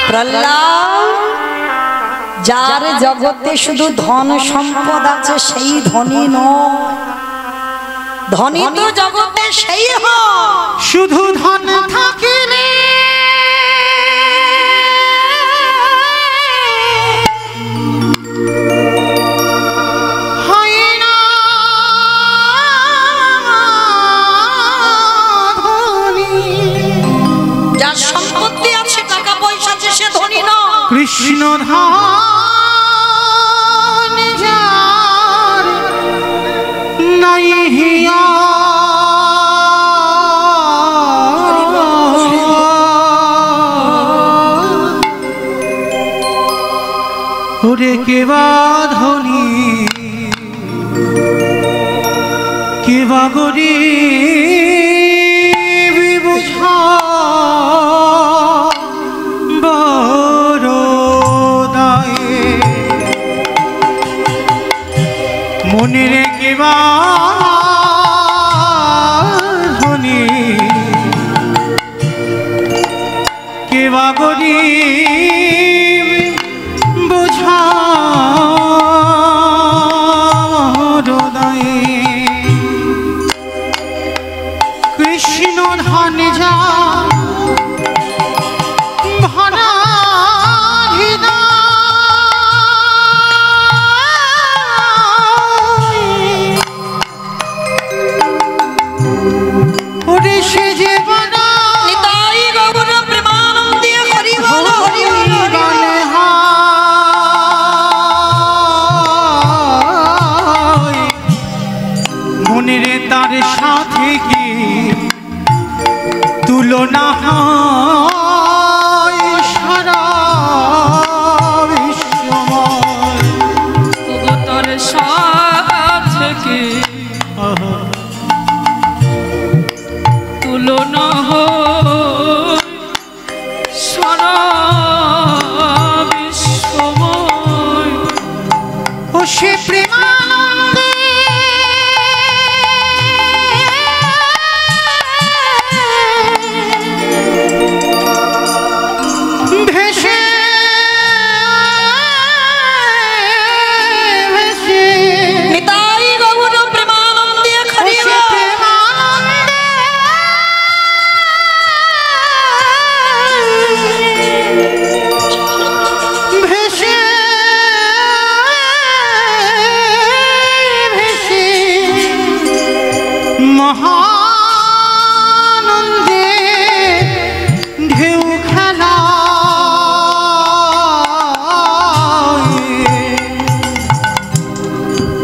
প্রহ্লাদ, যার জগতে শুধু ধন সম্পদ আছে সেই ধনী নয়, ধনী তো জগতে সেই হয় শুধু ধন থাকিলে কৃষ্ণ ধান যার নাই হিয়া ওরে কেবা ধনী কেবা গরিব বুঝা বড় দায়ে মনে রে কেবা ধনী কেবা গরিব বুঝা কৃষ্ণ ধান যা ভরা ওরে সে যে বনা নিতাই গৌর প্রেমানন্দে হরি বল হরি বল মনে রে তার সাথে কি তুলনা হয় সারা বিশ্বময় তবু তোর সাথে কি তুলনা হয় সারা বিশ্বময় ও সে প্রেমানন্দে ভেসে ভেসে নিতাই গৌর প্রেমানন্দে হরি সে বল প্রেমানন্দে ভেসে ভেসে মহানন্দে ঢেউ খেলা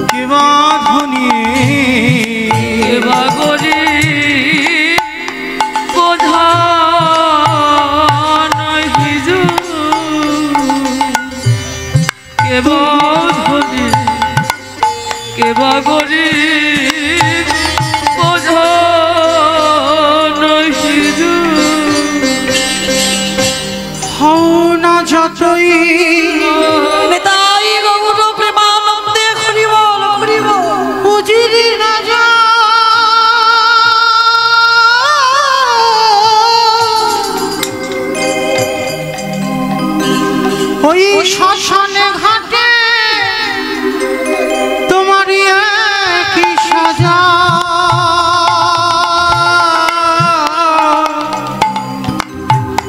কেবা ধনী কেবা গরিব বোঝা নাহি যো কেবা ধনী কেবা গরিব বোঝা নাহি যো হও না যতই নিতাই গৌর প্রেমানন্দে হরি বল হরি বল উজিরি না যা ওই শ্মশানে ঘাটে তোমারই একই সাজা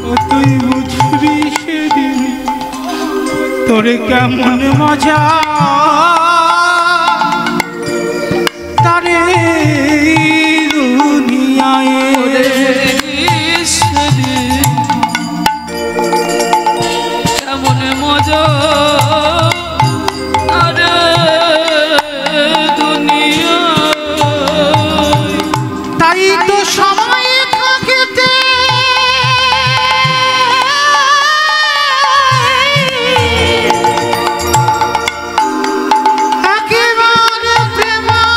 ও তুই বুঝবি সেদিন তোরে কেমন মজা তারে দুনিয়ায় কেমন মজা আরে দুনিয়া তাই তো সময় থাকতে একেবারে প্রেমানন্দে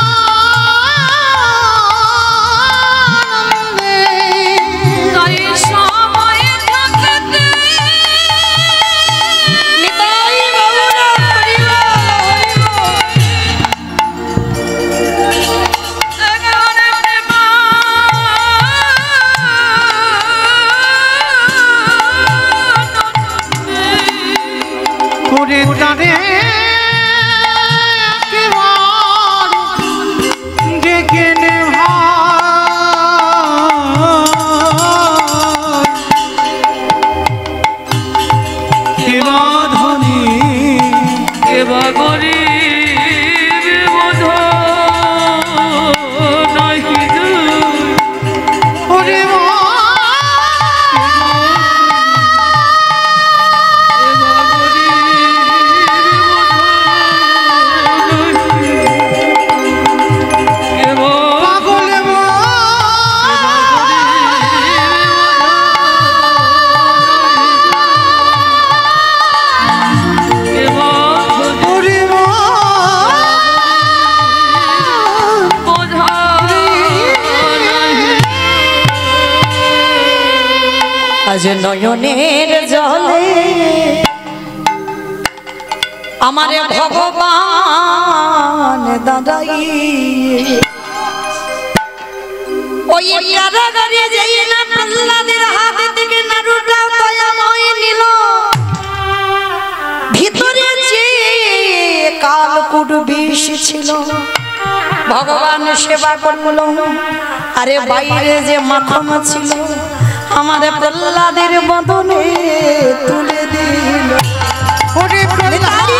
তাই সময় থাকতে নিতাই গৌর হরি বল হরি বল করে তারে একেবারে ডেকে নে ভাই কেবা ধনী কেবা গরিব বোঝা নাহি যো ওরে কেবা গরিব বোঝা পাগল কেবা আজ নয়নের জলে আমারে ভগবান দাদাই ওই কারাগারে যেই না প্রহ্লাদের হাত থেকে নাড়ুটা দয়াময় নিল ভিতরে যে কালকুট বিষ ছিল ভগবান সেবা করল আরে বাইরে যে মাখন ছিল আমার প্রহ্লাদের বদনে তুলে দিল ওরে প্রহ্লাদ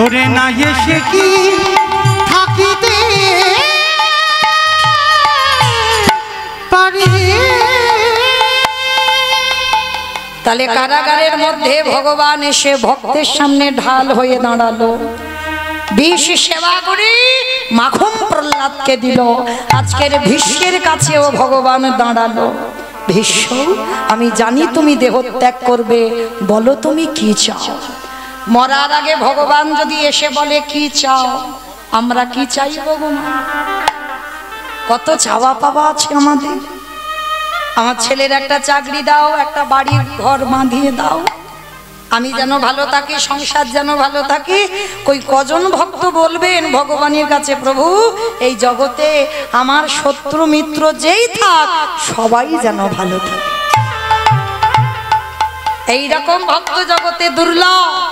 ওরে না এসে কি থাকিতে পারি তাহলে কারাগারের মধ্যে ভগবান এসে ভক্তের সামনে ঢাল হয়ে দাঁড়ালো বিষ সেবা করে মাখন প্রহ্লাদকে দিল আজকের ভীষ্মের কাছেও ভগবান দাঁড়ালো ভীষ্ম আমি জানি তুমি দেহ ত্যাগ করবে বলো তুমি কি চাও মরার আগে ভগবান যদি এসে বলে কি চাও আমরা কি চাই ভগবান কত চাওয়া পাওয়া আছে আমাদের আমার ছেলের একটা চাকরি দাও একটা বাড়ির ঘর বাঁধিয়ে দাও আমি যেন ভালো থাকি সংসার যেন ভালো থাকে কই কজন ভক্ত বলবেন ভগবানের কাছে প্রভু এই জগতে আমার শত্রু মিত্র যেই থাক সবাই যেন ভালো থাকে এই রকম ভক্ত জগতে দুর্লভ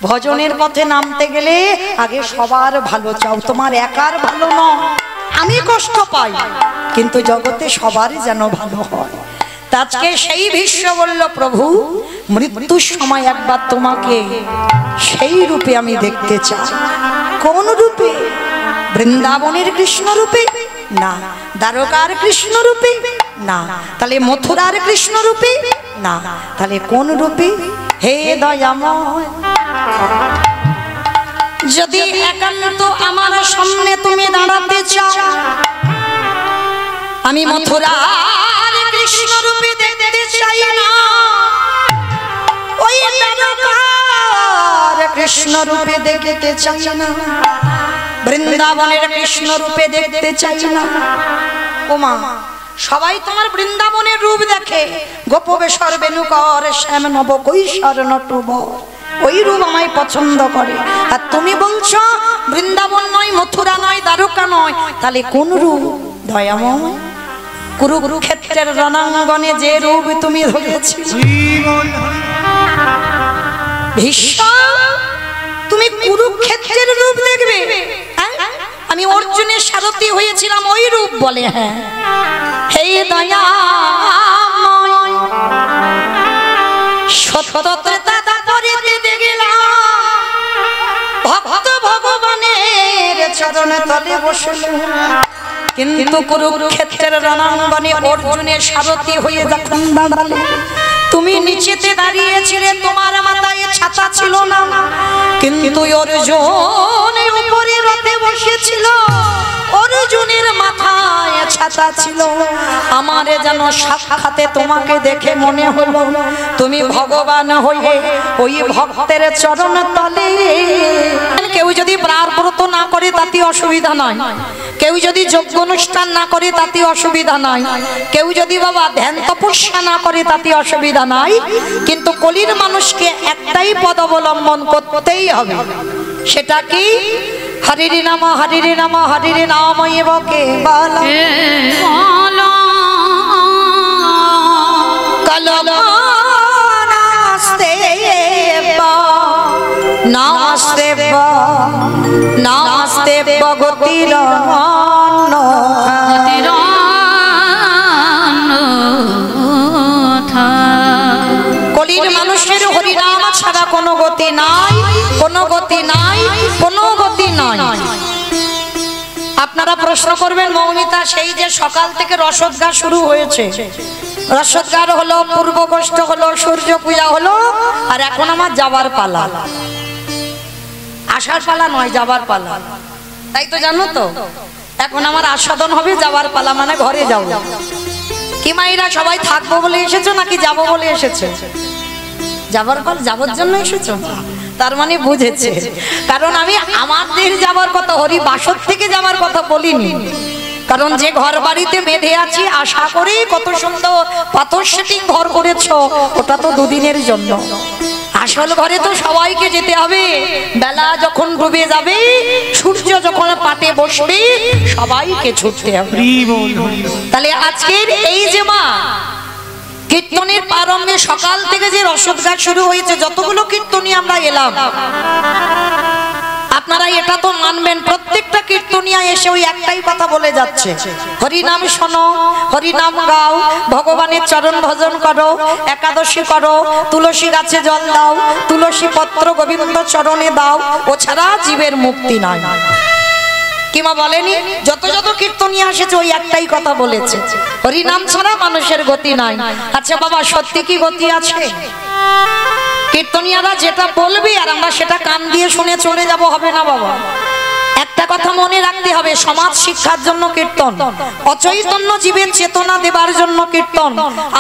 ভজনের পথে নামতে গেলে আগে সবার ভালো চাও তোমার একার ভালো নয় আমি কষ্ট পাই কিন্তু জগতে সবারই যেন ভালো হয় আজকে সেই ভীষ্ম বলল প্রভু মৃত্যুর সময় একবার তোমাকে সেই রূপে আমি দেখতে চাই কোন রূপে বৃন্দাবনের কৃষ্ণ রূপে না দ্বারকার কৃষ্ণ রূপে না তাহলে মথুরার কৃষ্ণ রূপে না তাহলে কোন রূপে হে দয়াময় যদি একান্ত আমার সামনে তুমি দাঁড়াতে চাও আমি মথুরার কৃষ্ণ রূপে দেখতে চাই না ওই দ্বারকার কৃষ্ণ রূপে দেখতে চাই না বৃন্দাবনের কৃষ্ণ রূপে দেখতে চাই না ওমা সবাই তোমার বৃন্দাবনের রূপ দেখে গোপবেশর বেণুকর শ্যাম নব কৈশোর নটুব ওই রূপ আমায় পছন্দ করে আর তুমি বলছো বৃন্দাবন নয় মথুরা নয় দ্বারকা নয় তাহলে কোন রূপ দয়াময় কুরুক্ষেত্রের রণাঙ্গনে যে রূপ তুমি ধরেছিলে ভীষ্ম তুমি কুরুক্ষেত্রের রূপ দেখবে আমি অর্জুনের সারথি হয়েছিলাম ওই রূপ বলে হ্যাঁ হে দয়াময় সততা পরিতে গেলাম ভক্ত ভগবানের চরণে তলে বসল কিন্তু কুরুক্ষেত্রের রণাঙ্গনে অর্জুনের সারথি হয়ে যখন দাঁড়ালে তুমি নিচেতে দাঁড়িয়েছিলে তোমার মাথায় ছাতা ছিল না কিন্তু অর্জুন উপরে রথে বসেছিল অর্জুনের মাথায় ছাতা ছিল আমার যেন সাক্ষাতে তোমাকে দেখে মনে হলো তুমি ভগবান হয়ে ওই ভক্তের চরণ তলে কেউ যদি প্রারব্রত না করে তাতে অসুবিধা নয় কেউ যদি যজ্ঞ অনুষ্ঠান না করে তাতে অসুবিধা নাই কেউ যদি বাবা ধ্যান তপস্যা না করে তাতে অসুবিধা নাই কিন্তু কলির মানুষকে একটাই পদ অবলম্বন করতেই হবে সেটা কি হরির নাম হরির নাম হরির নাম এবকে বল নাস্তে নাস্তে নাস্তে ভগতির কলির কোনো গতি নাই, কোনো গতি নাই, কোনো গতি নাই। আপনারা প্রশ্ন করবেন মৌমিতা, সেই যে সকাল থেকে রসদগা শুরু হয়েছে, রসদগার হলো, পূর্ব কষ্ট হলো, সূর্য পূজা হলো, আর এখন আমার যাবার পালা। আসার পালা নয়, যাবার পালা, তাই তো জানো তো? এখন আমার আস্বাদন হবে, যাবার পালা মানে ঘরে যাও। কি মাইরা সবাই থাকবো বলে এসেছো নাকি যাবো বলে এসেছো? যাবার পর যাবার জন্য এসেছো, তার মানে বুঝেছে। কারণ আমি আমাদের যাবার কথা, হরি বাসর থেকে যাবার কথা বলিনি। কারণ যে ঘর বাড়িতে বেঁধে আছি, আশা করি কত সুন্দর পাথর সেটিং ঘর করেছো, ওটা তো দুদিনের জন্য। আসল ঘরে তো সবাইকে যেতে হবে। বেলা যখন ডুবে যাবে, সূর্য যখন পাটে বসবে, সবাইকে ছুটতে হবে। তাহলে আজকের এই যে মা কীর্তনের প্রারম্ভে সকাল থেকে যে রসদগান শুরু হয়েছে, যতগুলো কীর্তনী আমরা এলাম, আপনারা এটা তো মানবেন, প্রত্যেকটা কীর্তনিয়া এসে ওই একটাই কথা বলে যাচ্ছে, হরিনাম শোনো, হরিনাম গাও, ভগবানের চরণ ভজন করো, একাদশী করো, তুলসী গাছে জল দাও, তুলসী পত্র গোবিন্দ চরণে দাও, ও ছাড়া জীবের মুক্তি নাই। কিমা বলেনি? যত যত কীর্তনিয়া এসেছে ওই একটাই কথা বলেছে, হরিনাম ছাড়া মানুষের গতি নাই। আচ্ছা বাবা, সত্যি কি গতি আছে? কীর্তনিয়ারা যেটা বলবে আর আমরা সেটা কান দিয়ে শুনে চলে যাব, হবে না বাবা। একটা কথা মনে রাখতে হবে, সমাজ শিক্ষার জন্য কীর্তন, অচৈতন্য জীবের চেতনা দেবার জন্য কীর্তন,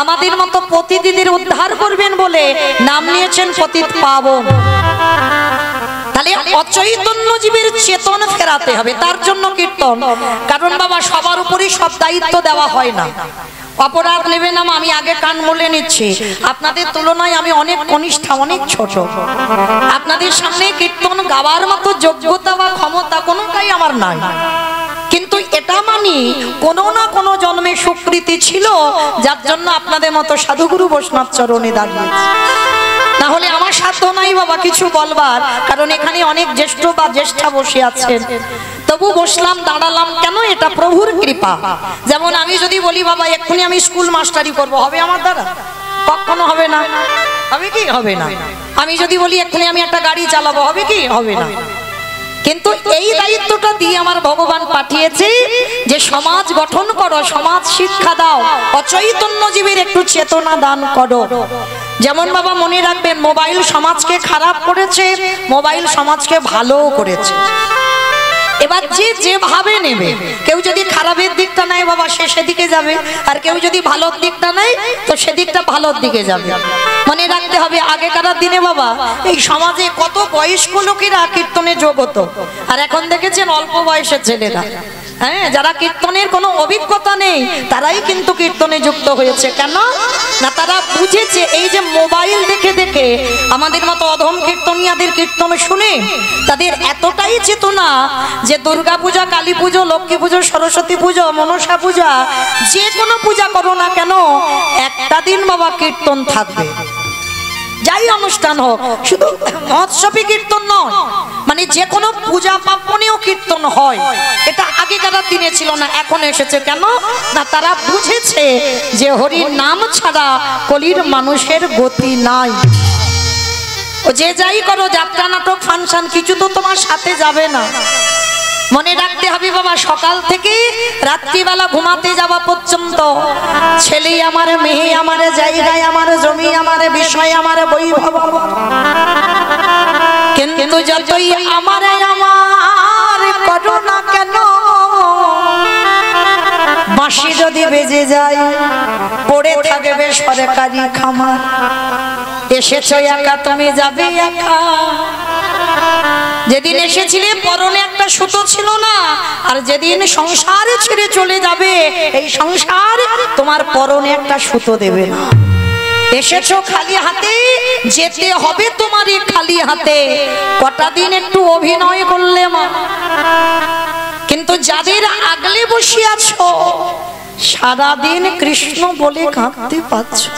আমাদের মতো পতিতদের উদ্ধার করবেন বলে নাম নিয়েছেন পতিত পাবন। তাহলে অচৈতন্য জীবের চেতন ফেরাতে হবে, তার জন্য কীর্তন। কারণ বাবা সবার উপরই সব দায়িত্ব দেওয়া হয় না। অপরাধ নেবে না, আমি আগে কান বলে নিচ্ছি, আপনাদের তুলনায় আমি অনেক কনিষ্ঠ, অনেক ছোট। আপনাদের সামনে কীর্তন গাওয়ার মতো যোগ্যতা বা ক্ষমতা কোনোটাই আমার নাই, কিন্তু এটা মানি কোনো না কোনো জন্মে সুকৃতি ছিল, যার জন্য আপনাদের মতো সাধুগুরু বৈষ্ণব চরণে দাঁড়িয়েছে। না হলে আমার সাধ্য নাই বাবা কিছু বলবার, কারণ এখানে অনেক জ্যেষ্ঠ বা জ্যেষ্ঠা বসে আছেন। তবু বসলাম, দাঁড়ালাম কেন? এটা প্রভুর কৃপা। যেমন আমি যদি বলি বাবা এক্ষুনি আমি স্কুল মাস্টারি করব, হবে আমার দ্বারা? কখনো হবে না। হবে কি? হবে না। আমি যদি বলি এক্ষুনি আমি একটা গাড়ি চালাবো, হবে কি? হবে না। কিন্তু এই দায়িত্বটা দিয়ে আমার ভগবান পাঠিয়েছে যে সমাজ গঠন করো, সমাজ শিক্ষা দাও, অচৈতন্য জীবের একটু চেতনা দান করো। যেমন বাবা মনে রাখবেন, মোবাইল সমাজকে খারাপ করেছে, মোবাইল সমাজকে ভালো করেছে। এবার যে যেভাবে নেবে, কেউ যদি খারাপের দিকটা নেয় বাবা সে সেদিকে যাবে, আর কেউ যদি ভালোর দিকটা নেয় তো সেদিকটা ভালোর দিকে যাবে। মনে রাখতে হবে, আগেকার দিনে বাবা এই সমাজে কত বয়স্ক লোকেরা কীর্তনে যোগ হতো, আর এখন দেখেছেন অল্প বয়সের ছেলেরা, হ্যাঁ, যারা কীর্তনের কোনো অভিজ্ঞতা নেই তারাই কিন্তু কীর্তনে যুক্ত হয়েছে। কেন না? তারা বুঝেছে এই যে মোবাইল দেখে দেখে আমাদের মতো অধম কীর্তনিয়াদের কীর্তন শুনে তাদের এতটাই চেতনা যে দুর্গা পূজা, কালী পুজো, লক্ষ্মী পুজো, সরস্বতী পুজো, মনসা পূজা, যে কোনো পূজা করো না কেন একটা দিন বাবা কীর্তন থাকবে। যাই অনুষ্ঠান হোক, শুধু মহোৎসবী কীর্তন নয়, মানে যে কোনো পূজা পার্বণেও কীর্তন হয়। এটা আগেকার দিনে ছিল না, এখন এসেছে। কেন না? তারা বুঝেছে যে হরির নাম ছাড়া কলির মানুষের গতি নাই। ও যে যাই করো, যাত্রা, নাটক, ফাংশন, কিছু তো তোমার সাথে যাবে না। মনে রাখতে হবে বাবা, সকাল থেকে রাত্রিবেলা ঘুমাতে যাওয়া পর্যন্ত ছেলে আমার, মেয়ে আমার, জায়গায় আমার, জমি আমার, বিষয় আমার, বৈভব, কিন্তু যতই আমার আমার করো না কেন, বাঁশি যদি বেজে যায় পড়ে থাকবে সরকারি খামার। এসেছো একা, তুমি যাবে একা। যেদিন এসেছিলে পরনে একটা সুতো ছিল না, আর যেদিন সংসারে ছেড়ে চলে যাবে এই সংসার তোমার পরনে একটা সুতো দেবে না। এসেছো খালি হাতে, যেতে হবে তোমারই খালি হাতে। কটা দিন একটু অভিনয় করলে মা, কিন্তু যাদের আগলে বসে আছো সারাদিন কৃষ্ণ বলে কাঁদতে পারছো,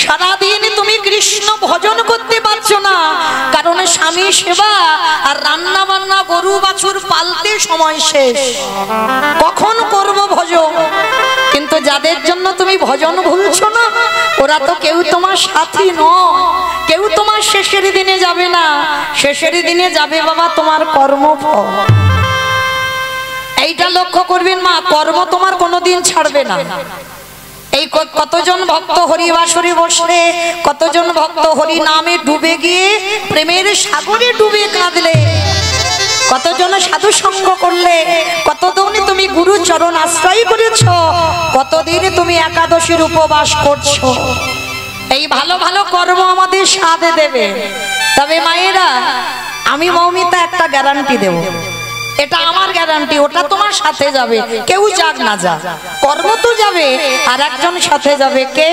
সারাদিন তুমি কৃষ্ণ ভজন করতে পারছো না, কারণ স্বামী সেবা আর রান্না বান্না গরু বাছুর পালতে সময় শেষ, কখন করব ভজন? কিন্তু যাদের জন্য তুমি ভজন ভুলছো না, ওরা তো কেউ তোমার সাথী নয়, কেউ তোমার শেষের দিনে যাবে না। শেষের দিনে যাবে বাবা তোমার কর্মফল। এইটা লক্ষ্য করবেন মা, কর্ম তোমার কোনোদিন ছাড়বে না। এই কতজন ভক্ত হরিবাসরে বসলে, কতজন ভক্ত হরি নামে ডুবে গিয়ে প্রেমের সাগরে ডুবে কাঁদলে, কতজন সাধু সঙ্গ করলে, কতদিন তুমি গুরু চরণ আশ্রয় করেছ, কতদিন তুমি একাদশীর উপবাস করছো। এই ভালো ভালো কর্ম আমাদের স্বাদ দেবে। তবে মায়েরা, আমি মৌমিতা একটা গ্যারান্টি দেব, এটা আমার গ্যারান্টি, ওটা তোমার সাথে যাবে, কেউ যাক না যাক, কর্ম তো যাবে, আর একজন সাথে যাবে। কে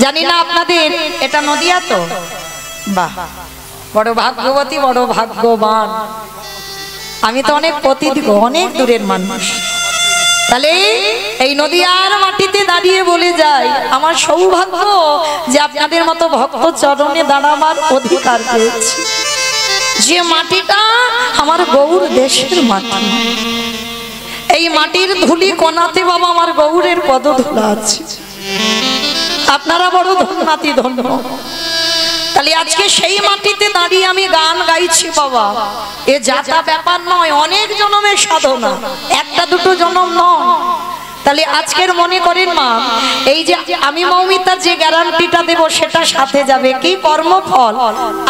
জানি না আপনাদের এটা নদিয়া তো? বাহ, বড় ভাগ্যবতী, বড় ভাগ্যবান। আমি তো অনেক অনেক দূরের মানুষ। তাহলে এই নদিয়ার মাটিতে দাঁড়িয়ে বলে যাই, আমার সৌভাগ্য যে আপনাদের মতো ভক্ত চরণে দাঁড়াবার অধিকার পেয়েছি। যে মাটিটা আমার গৌর দেশের মাটি, এই মাটির ধুলি কোনাতে বাবা আমার গৌরের পদধূলা আছে। আপনারা বড় ধন্যাতি ধন্য। তাহলে আজকে সেই মাটিতে দাঁড়িয়ে আমি গান গাইছি বাবা, এ যাতা ব্যাপার নয়, অনেক জন্মের সাধনা, একটা দুটো জন্ম নয়। তাহলে আজকের মনে করেন মা, এই যে আমি মৌমিতার যে গ্যারান্টিটা দেব সেটা সাথে যাবে কি? কর্মফল।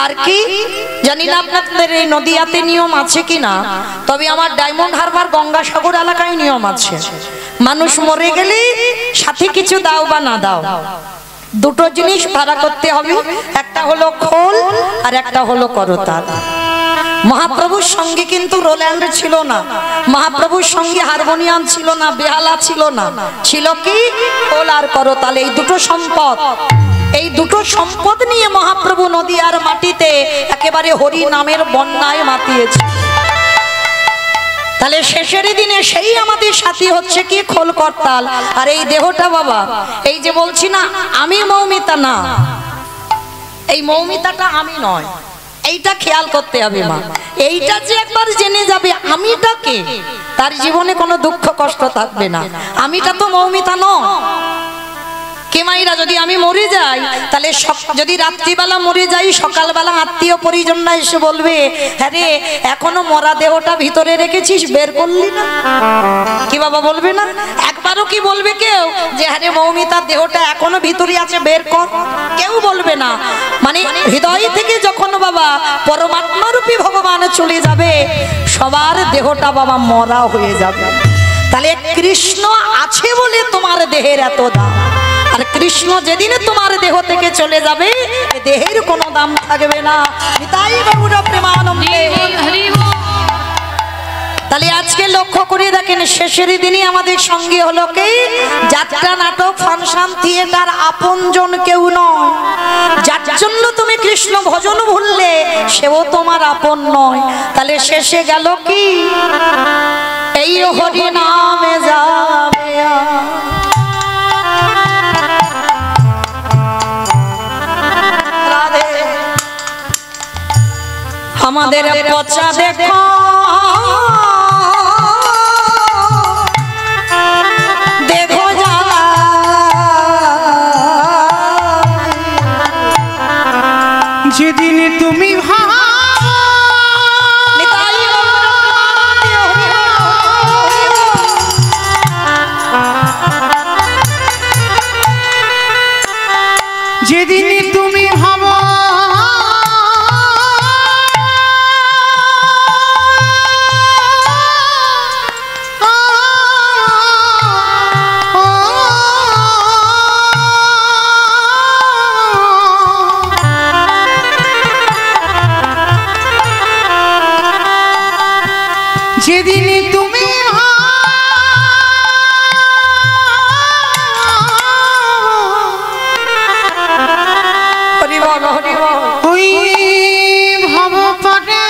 আর কি জানি না আপনাদের এই নদিয়াতে নিয়ম আছে কিনা, তবে আমার ডায়মন্ড হারবার গঙ্গাসাগর এলাকায় নিয়ম আছে, মানুষ মরে গেলে সাথে কিছু দাও বা না দাও, দুটো জিনিস ভাড়া করতে হবে, একটা হলো খোল আর একটা হলো করতাল। মহাপ্রভুর সঙ্গে কিন্তু রোল্যান্ড ছিল না, মহাপ্রভুর সঙ্গে হারমোনিয়াম ছিল না, বেহালা ছিল না, ছিল কি? খোল আর করতাল। এই দুটো সম্পদ, এই দুটো সম্পদ নিয়ে মহাপ্রভু নদিয়ার মাটিতে একেবারে হরি নামের বন্যায় মাতিয়েছে। তাহলে শেষের দিনে সেই আমাদের সাথী হচ্ছে কি? খোল করতাল। আর এই দেহটা বাবা, এই যে বলছি না আমি মৌমিতা, না, এই মৌমিতাটা আমি নয়, এইটা খেয়াল করতে হবে মা। এইটা যে একবার জেনে যাবে আমিটা কে, তার জীবনে কোনো দুঃখ কষ্ট থাকবে না। আমিটা তো মৌমিতা নয়। কে মাইরা, যদি আমি মরে যাই, তাহলে যদি রাত্রিবেলা মরে যাই, সকালবেলা আত্মীয় পরিজনরা এসে বলবে, হ্যাঁ রে এখনো মরা দেহটা ভিতরে রেখেছিস, বের করলি না? কি বাবা বলবে না? একবারও কি বলবে কেউ যে হ্যাঁ রে মৌমিতার দেহটা এখনো ভিতরে আছে, বের কর? কেউ বলবে না। মানে হৃদয় থেকে যখন বাবা পরমাত্মারূপী ভগবান চলে যাবে, সবার দেহটা বাবা মরা হয়ে যাবে। তাহলে কৃষ্ণ আছে বলে তোমার দেহের এত দাম, আর কৃষ্ণ যেদিন তোমার দেহ থেকে চলে যাবে, দেহের কোনো দাম থাকবে না। তাই গৌর প্রেমানন্দে। তাহলে আজকে লক্ষ্য করে দেখেন, শেষের দিনই আমাদের সঙ্গে হলো কি? যাত্রা, নাটক, ফাংশন, থিয়েটার, আপনজন কেউ নয়। যার জন্য তুমি কৃষ্ণ ভজন ভুললে সেও তোমার আপন নয়। তাহলে শেষে গেল কি? এই হরি নামে যাবে আমাদের পচা দেখো, দেখো জ্বালা, যেদিন তুমি যেদিন তুমি ভাবো যেদিন তুমি ওই ভাব পারে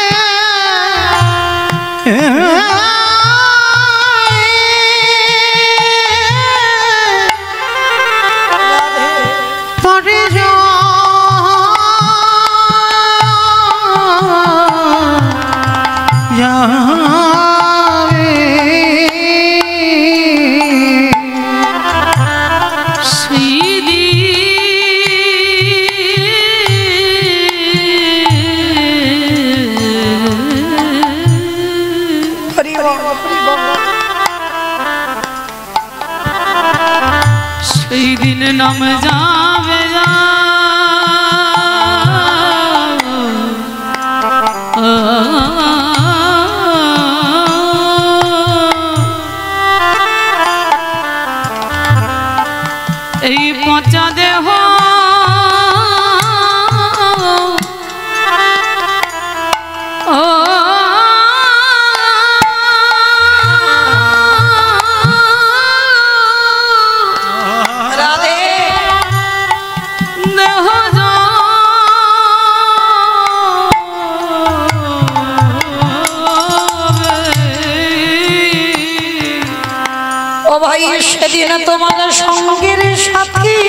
পরে সেদিন নাম যাবে এই পচা দেহ সেদিন তোমার সঙ্গের সাথী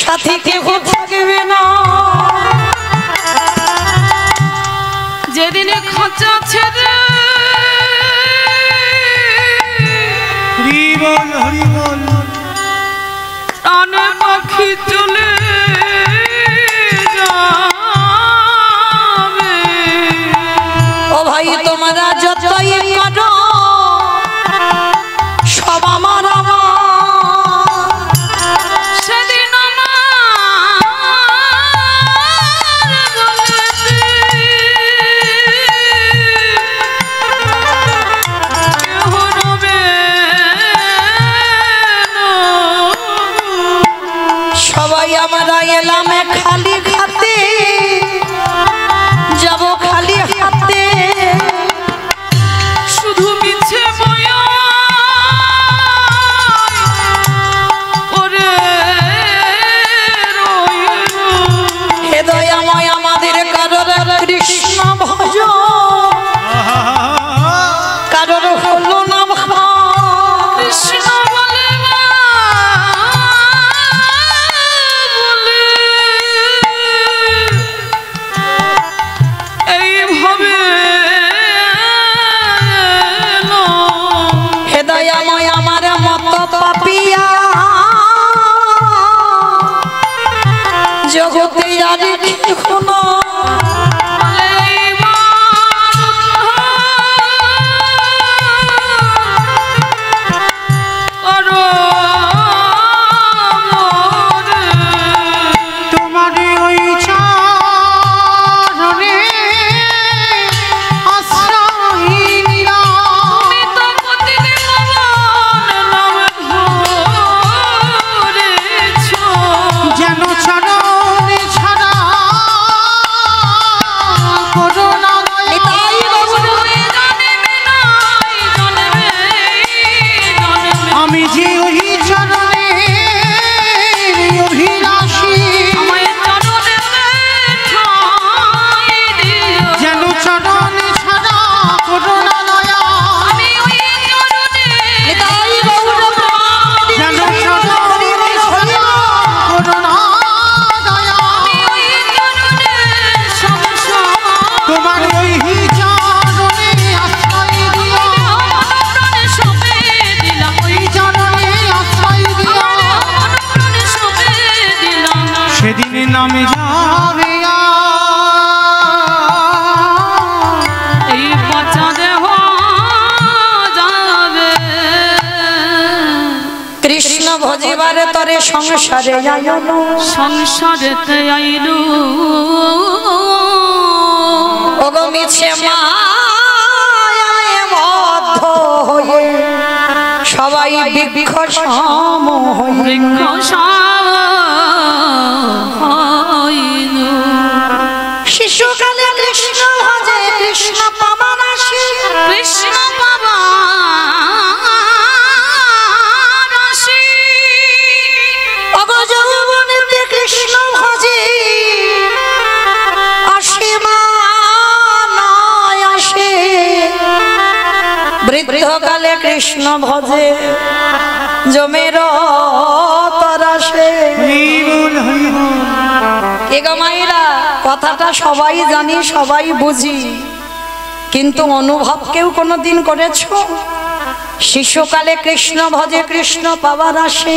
সাথী কেউ থাকবে না যেদিনে খোঁচা ছেড়ে হরি বল হরি বল প্রাণ পাখি চলে যাবে ও ভাই তোমরা যতই কাটো সব আমার সেদিন আমার গলেতে কেহ রবে না। সবাই আমরা এলাম খালি হাতে যাব খালি হাতে শুধু মিছে বয়া ওরে রইল হে দয়াময় আমাদের কারোর কৃষ্ণ ভজ কারোর হলো না কৃষ্ণ বলে এইভাবে হে দয়াময় আমার মত পাপিয়া জগতে আর কেউ না তোমারই ওই চরণে আশ্রয় নিলাম যেন চরণে ছাড়া করুণা আমি যে ওই চরণে অভিলাষী যেন চরণে ছাড়া করুণা দয়া যেন চরণে ছাড়া করুণা দয়া তোমার ওই চরণে আশ্রয় দিও ওই চরণে আশ্রয় দিও সেদিন নামে যাবে এই পচা দেহ যাবে কৃষ্ণ ভজিবার তরে সংসারে আয়ন সংসারেতে আইলু ওগো মিছে মায়ায় বদ্ধ হয়ে সবাই বৃক্ষ সম হয়ে বৃক্ষ হইলু শিশুকালে কৃষ্ণ ভজে কৃষ্ণ পাবার আসে কৃষ্ণ বাবা রাশি ওগো যৌবনেতে কৃষ্ণ ভজে আসে মানায় আসে বৃদ্ধকালে কৃষ্ণ ভজে জমের তরাসে হরি বল হরি বল কে গো মায়েরা কথাটা সবাই জানি সবাই বুঝি কিন্তু অনুভব কেউ কোনোদিন করেছো শিশুকালে কৃষ্ণ ভজে কৃষ্ণ পাবার আসে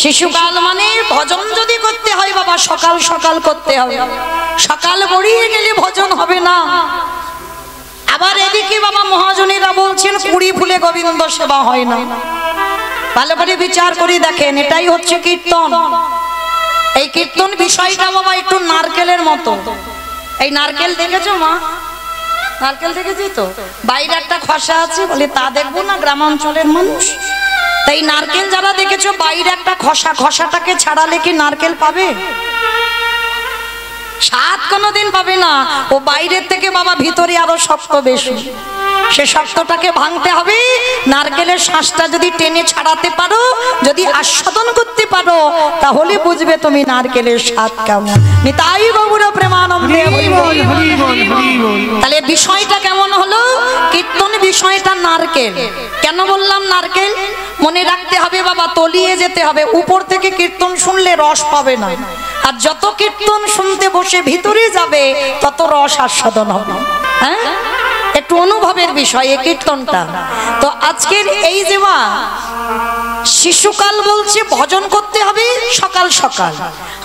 শিশুকাল মানে ভজন যদি করতে হয় বাবা সকাল সকাল করতে হবে সকাল গড়িয়ে গেলে ভজন হবে না আবার এদিকে বাবা মহাজনীরা বলছেন কুড়ি ফুলে গোবিন্দ সেবা হয় না। ভালো করে বিচার করে দেখেন, এটাই হচ্ছে কীর্তন। এই কীর্তন বিষয়টা বাবা একটু নারকেলের মতো। এই নারকেল দেখেছো মা? নারকেল দেখেছি তো, বাইরে একটা খসা আছে, বলে তা দেখবো না গ্রামাঞ্চলের মানুষ। তাই নারকেল যারা দেখেছো বাইরে একটা খসা, খসাটাকে ছাড়ালে কি নারকেল পাবে? স্বাদ কোনোদিন পাবে না। ও বাইরের থেকে বাবা ভিতরে আরো শক্ত বেশি। সে শক্তটাকে ভাঙতে হবে। নারকেলের শ্বাসটা যদি টেনে ছাড়াতে পারো, যদি আস্বাদন করতে পারো, তাহলে বুঝবে তুমি নারকেলের স্বাদ কেমন। নিতাই বাবুর প্রেমানন্দে হরি বল, হরি বল, হরি বল। তাহলে বিষয়টা কেমন হলো? কীর্তন বিষয়টা নারকেল। কেন বললাম নারকেল? মনে রাখতে হবে বাবা, তলিয়ে যেতে হবে। উপর থেকে কীর্তন শুনলে রস পাবে না, আর যত কীর্তন শুনতে বসে ভিতরে যাবে তত রস আস্বাদন হবে। হ্যাঁ, একটু অনুভবের বিষয় এই কীর্তনটা। তো আজকের এই যে মা শিশুকাল বলছে ভজন করতে হবে সকাল সকাল,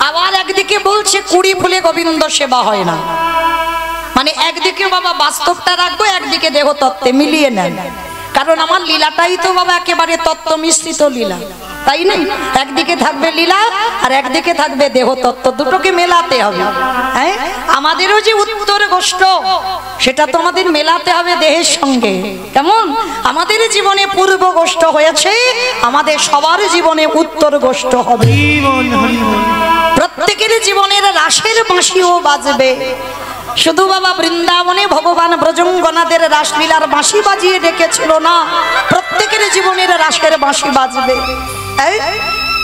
আবার একদিকে বলছে কুড়ি ফুলে গোবিন্দ সেবা হয় না। মানে একদিকে বাবা বাস্তবটা রাখবো, একদিকে দেহ তত্ত্বে মিলিয়ে নেন। কারণ আমার লীলাটাই তো বাবা একেবারে তত্ত্ব মিশ্রিত লীলা, তাই না? একদিকে থাকবে লীলা আর একদিকে থাকবে দেহ তত্ত্ব, দুটোকে মেলাতে হবে। হ্যাঁ, আমাদেরও যে উত্তর গোষ্ঠ সেটা তো আমাদের মেলাতে হবে দেহের সঙ্গে। কেমন? আমাদের জীবনে পূর্ব গোষ্ঠ হয়েছে, আমাদের সবার জীবনে উত্তর গোষ্ঠ হবে। প্রত্যেকের জীবনের রাসের বাঁশিও বাজবে। শুধু বাবা বৃন্দাবনে ভগবান ব্রজঙ্গনাদের রাসলীলার বাঁশি বাজিয়ে ডেকেছিল না, প্রত্যেকের জীবনের রাসের বাঁশি বাজবে।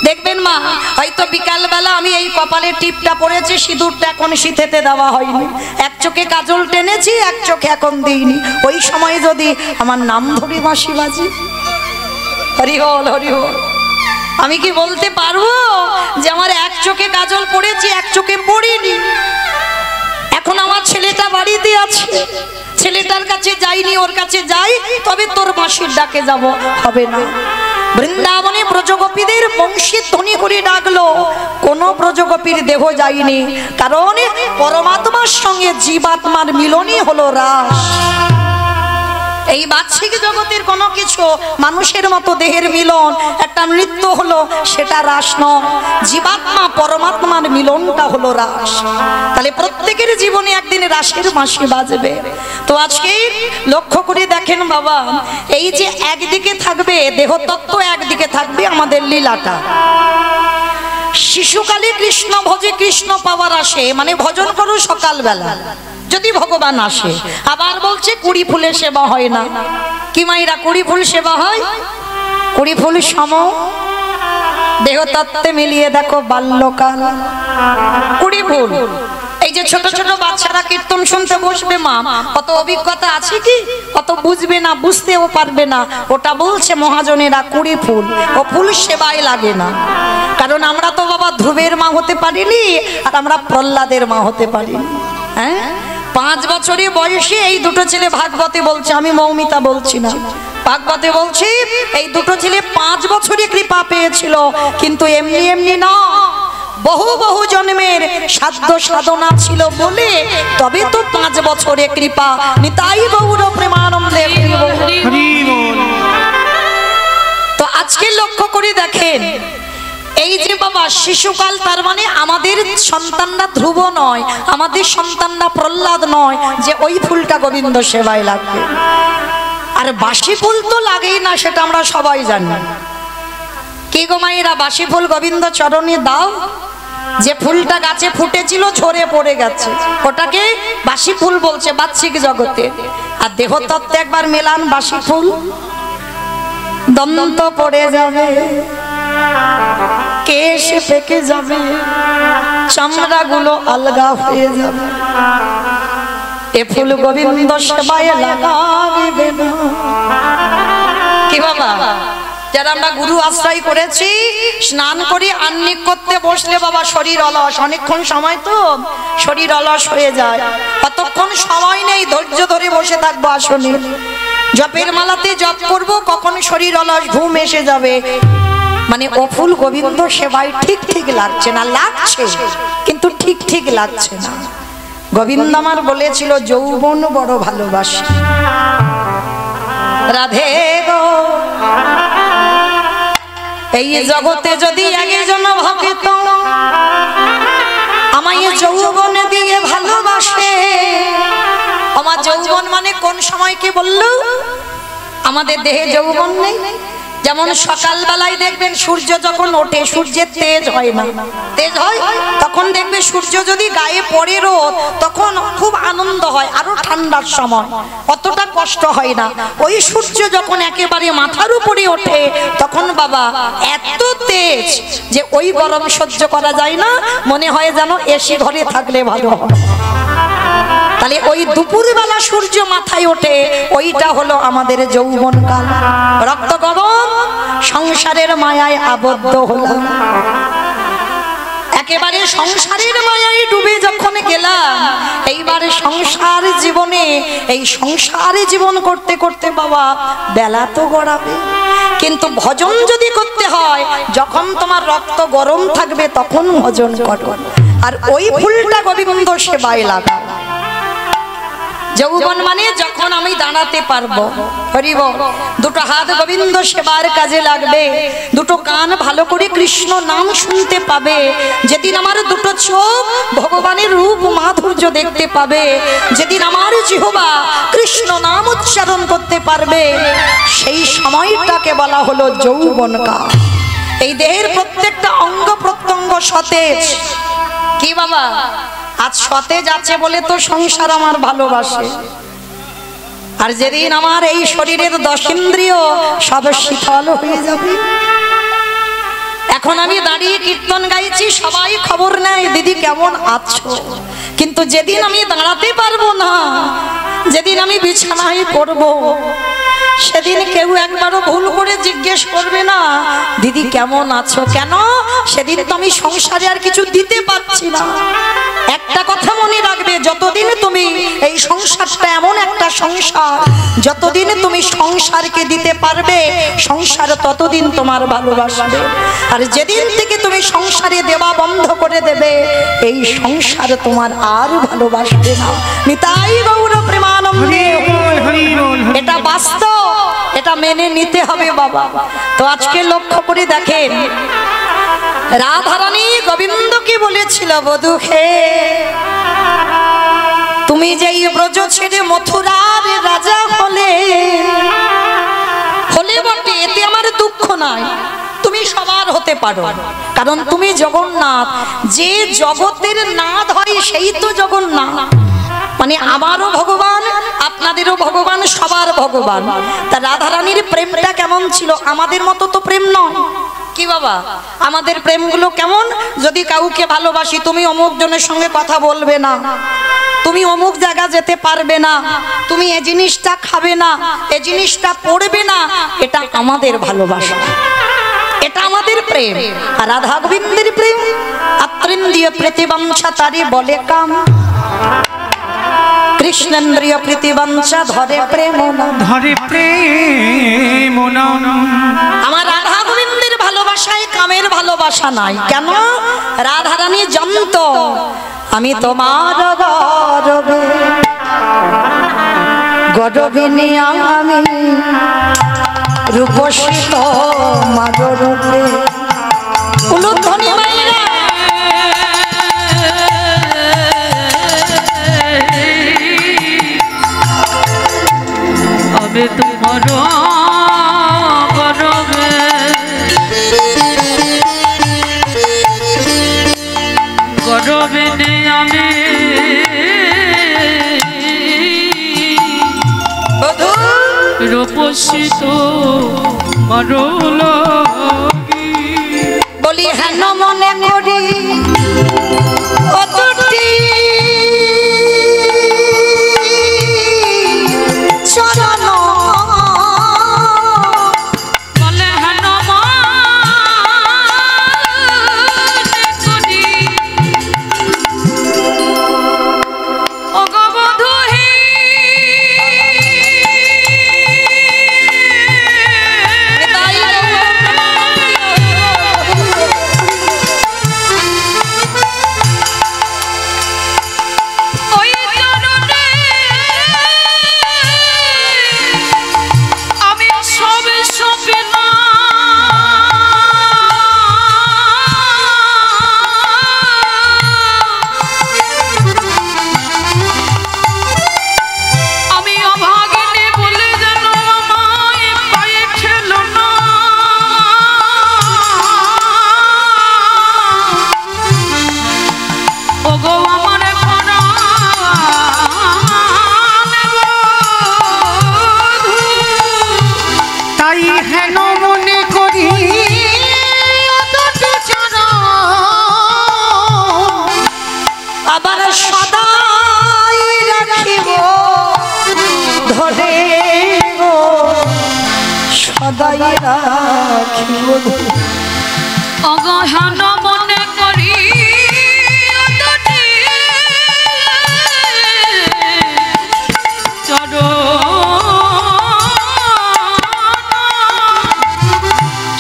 দেখবেন মা, হয়তো বিকালবেলা আমি এই কপালে টিপটা পড়েছি, সিঁদুরটা এখন সিঁথেতে দেওয়া হয়নি, এক চোখে কাজল টেনেছি, এক চোখে এখন দিইনি। ওই সময় যদি আমার নাম ধরে বাঁশি বাজে, হরি বল, হরি বল, আমি কি বলতে পারবো যে আমার এক চোখে কাজল পড়েছি, এক চোখে পড়িনি? এখন আমার ছেলেটা বাড়িতে আছে, ছেলেটার কাছে যাইনি, ওর কাছে যাই তবে তোর বাঁশির ডাকে যাব, হবে না। বৃন্দাবনে ব্রজগোপীদের বংশী ধ্বনি করে ডাকলো, কোন ব্রজগোপীর দেহ যায়নি, কারণ পরমাত্মার সঙ্গে জীবাত্মার মিলনই হলো রাস। এই বাহ্যিক জগতের কোনো কিছু মানুষের মতো দেহের মিলন, একটা নৃত্য হলো, সেটা রাস নয়। জীবাত্মা পরমাত্মার মিলনটা হলো রাস। তাহলে প্রত্যেকের জীবনে একদিন রাসের বাঁশি বাজবে। তো আজকে লক্ষ্য করে দেখেন বাবা, এই যে একদিকে থাকবে দেহতত্ত্ব, একদিকে থাকবে আমাদের লীলাটা। শিশুকালে কৃষ্ণ ভজে কৃষ্ণ পাওয়ার আসে, মানে ভজন করো সকালবেলা যদি ভগবান আসে। আবার বলছে কুড়ি ফুলে সেবা হয় না। কি মাইরা কুড়ি ফুল সেবা হয়? কুড়ি ফুল সম দেহতত্ত্বে মিলিয়ে দেখো বাল্যকাল কুড়ি ফুল। এই যে ছোট ছোট বাচ্চারা কীর্তন শুনতে বসবে মা, অত অভিজ্ঞতা আছে কি? অত বুঝবে না, বুঝতেও পারবে না। ওটা বলছে মহাজনেরা কুড়ি ফুল, ও ফুল সেবায় লাগে না। কারণ আমরা তো বাবা ধ্রুবের মা হতে পারিনি, আর আমরা প্রহ্লাদের মা হতে পারিনি। হ্যাঁ, 5 বছরের বয়সে এই দুটো ছেলে, ভাগবতে বলছে, আমি মৌমিতা বলছি না, ভাগবতে বলছি, এই দুটো ছেলে 5 বছরে কৃপা পেয়েছিল। কিন্তু এমনি এমনি না, বহু বহু জন্মের সাধ্য সাধনা ছিল বলে তবে তো 5 বছরে কৃপা। নিতাই গৌর প্রেমানন্দে হরি বল। তো আজকে লক্ষ্য করে দেখেন, এই যে বাবা শিশুকাল, তার মানে আমাদের সন্তানরা ধ্রুব নয়, আমাদের সন্তানরা প্রহ্লাদ নয় যে ওই ফুলটা গোবিন্দ সেবায় লাগবে। আর বাসি ফুল তো লাগেই না, সেটা আমরা সবাই জানি। কি গো মায়েরা, বাসি ফুল গোবিন্দ চরণে দাও। যে ফুলটা গাছে ফুটেছিল ঝরে পড়ে গেছে, ওটাকে বাসি ফুল বলছে বাহ্যিক জগতে। আর দেহতত্ত্বে একবার মেলান বাসি ফুল, দন্ত পড়ে যাবে, কেশ পেকে যাবে, চামড়া গুলো আলগা হয়ে যাবে। এ ফুল গোবিন্দ সেবায় লাগাবে না। কি বাবা, যারা আমরা গুরু আশ্রয় করেছি, স্নান করি আহ্নিক করতে বসলে বাবা শরীর অলস, অনেকক্ষণ সময় তো শরীর অলস হয়ে যায়, অতক্ষণ সময় নেই, ধৈর্য ধরে বসে থাকবো আসনে। জপের মালাতে জপ করবো, কখন শরীর অলস, ঘুম এসে যাবে। মানে ও ফুল গোবিন্দ সেবায় ঠিক ঠিক লাগছে না, লাগছে কিন্তু ঠিক ঠিক লাগছে না। গোবিন্দ আমার বলেছিল যৌবন বড় ভালোবাসি রাধে গো, এই জগতে যদি একজন ভক্ত আমায় যৌবন দিয়ে ভালোবাসে, আমার যৌবন মানে কোন সময় কি বললো? আমাদের দেহে যৌবন নেই। যেমন সকাল বেলায় দেখবেন সূর্য যখন ওঠে, সূর্যের তেজ হয় না, তেজ হয় তখন দেখবে সূর্য যদি গায়ে পড়ে রোদ, তখন খুব আনন্দ হয়, আরো ঠান্ডার সময় অতটা কষ্ট হয় না। ওই সূর্য যখন একেবারে মাথার উপরে ওঠে, তখন বাবা এত তেজ যে ওই গরম সহ্য করা যায় না, মনে হয় যেন এসি ঘরে থাকলে ভালো হয়। তাহলে ওই দুপুরবেলা সূর্য মাথায় ওঠে, ওইটা হলো আমাদের যৌবনকাল। রক্ত গরম, সংসারের মায়ায় আবদ্ধ হলাম, একেবারে সংসারের মায়ায় ডুবে যখন গেলাম, এইবারে সংসার জীবনে এই সংসারে জীবন করতে করতে বাবা বেলা তো গড়াবে, কিন্তু ভজন যদি করতে হয় যখন তোমার রক্ত গরম থাকবে তখন ভজন করো, আর ওই ফুলটা গোবিন্দ সেবায় লাগা। যৌবন মানে যখন আমি দাঁড়াতে পারবো, হরিব, দুটো হাত গোবিন্দ সেবার কাজে লাগবে, দুটো কান ভালো করে কৃষ্ণ নাম শুনতে পাবে, যেদিন আমার দুটো চোখ ভগবানের রূপ মাধুর্য দেখতে পাবে, যেদিন আমার জিহ্বা কৃষ্ণ নাম উচ্চারণ করতে পারবে, সেই সময়টাকে বলা হলো যৌবনকাল। এই দেহের প্রত্যেকটা অঙ্গ প্রত্যঙ্গ সতেজ। কি বাবা, আজ সতেজ আছে বলে তো সংসার আমার ভালোবাসে, আর যেদিন আমার এই শরীরের 10 ইন্দ্রিয় সব শীতল হয়ে যাবে। এখন আমি দাঁড়িয়ে কীর্তন গাইছি, সবাই খবর নেয় দিদি কেমন আছো, কিন্তু যেদিন আমি দাঁড়াতে পারবো না, যেদিন আমি বিছানায় পড়বো, সেদিন কেউ একবারও ভুল করে জিজ্ঞেস করবে না দিদি কেমন আছো। কেন? সেদিন তো আমি সংসারে আর কিছু দিতে পারছি না। একটা কথা মনে রাখবে, যতদিন তুমি এই সংসারটা এমন একটা সংসার, যতদিন তুমি সংসারকে দিতে পারবে, সংসার ততদিন তোমার ভালোবাসবে, আর যেদিন থেকে তুমি সংসারে দেওয়া বন্ধ করে দেবে, এই সংসার তোমার আর ভালোবাসবে না। নিতাই গৌর প্রেমানন্দে। এটা বাস্তব, এটা মেনে নিতে হবে বাবা। তো আজকে লক্ষ্য করে দেখেন, রাধারানী গোবিন্দকে বলেছিল, বধূ হে, তুমি যেই ব্রজ ছেড়ে মথুরার রাজা হলে বটে, এতে আমার দুঃখ নাই, তুমি সবার হতে পারো, কারণ তুমি জগন্নাথ। যে জগতের নাথ হয় সেই তো জগন্নাথ, মানে আমারও ভগবান, আপনাদেরও ভগবান, সবার ভগবান। তা রাধারানীর প্রেমটা কেমন ছিল? আমাদের মতো তো প্রেম নয়। কি বাবা, আমাদের প্রেমগুলো কেমন? যদি কাউকে ভালোবাসি, তুমি অমুক জনের সঙ্গে কথা বলবে না, তুমি অমুক জায়গা যেতে পারবে না, তুমি এই জিনিসটা খাবে না, এই জিনিসটা পড়বে না, এটা আমাদের ভালোবাসা, এটা আমাদের প্রেম। আর রাধা গোবিন্দের প্রেম আত্রেন্দ্রিয় প্রতিবংশা তারে বলে কাম, কৃষ্ণেন্দ্রিয় প্রীতিবংশা ধরে প্রেম নাম, ধরে প্রেম নাম। আমার রাধা গোবিন্দের ভালোবাসায় কামের ভালোবাসা নাই। কেন? রাধারানী জানত আমি তোমার গরবে, গরবিনী আমি রূপসী তোমার রূপে। উলুধ্বনি মায়েরা, আমি তোমার গরবে, গরবে নেই আমি রূপসী তোমার লাগি। বলি হেন মনে করি অতটি চরণ, বলে হেন মনে করি অগবধূ হে, সদাই রাখিব অগহন মনে করি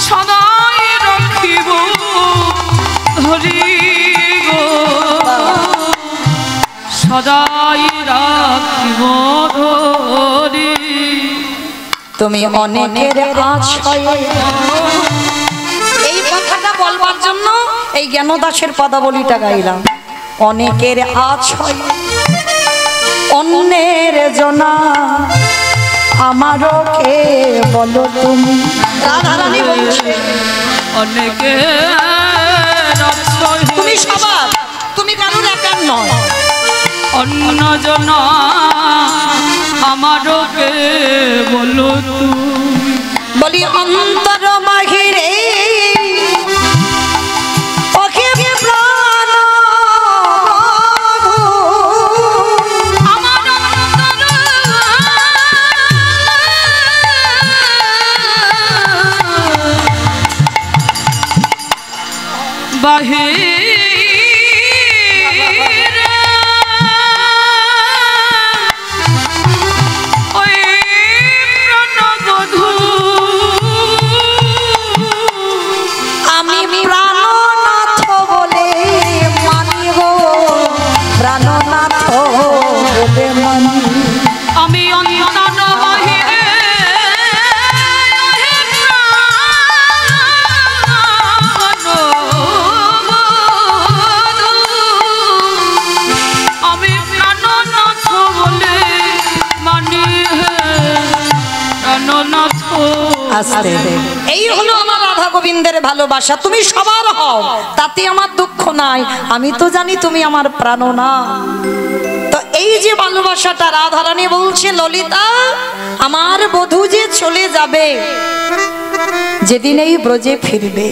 সদাই রাখিব ধরি গো সদাই রাখিব ধরি। তুমি অনেকের আশ্রয়ে এই কথাটা বলবার জন্য এই জ্ঞানদাসের পদাবলীটা গাইলাম। অনেকের আশ্রয় অন্যের জনা আমারও কে বলো তুমি। রাধারানী বলছে অনেকে তুমি সবার, তুমি কারোর একার নয়। অন্য জন আমারও কে বলো তুমি। বলি অন্তর বাহিরে ওকে প্রাণ আমার বাহিরে ওই প্রাণবধূ আমি প্রাণনাথ বলে মানিব, প্রাণনাথ বলে মানি। আমি অন্তর বাহিরে আমি প্রাণনাথ বলে মানি প্রাণনাথ। আস্তে এই হলো আমার রাধা গোবিন্দের ভালোবাসা। তুমি সবার হও তাতে আমার দুঃখ নাই, আমি তো জানি তুমি আমার প্রাণনাথ। তো এই যে ভালোবাসাটা রাধারানী বলছে ললিতা আমার বধূ যে চলে যাবে, যেদিন এই ব্রজে ফিরবে,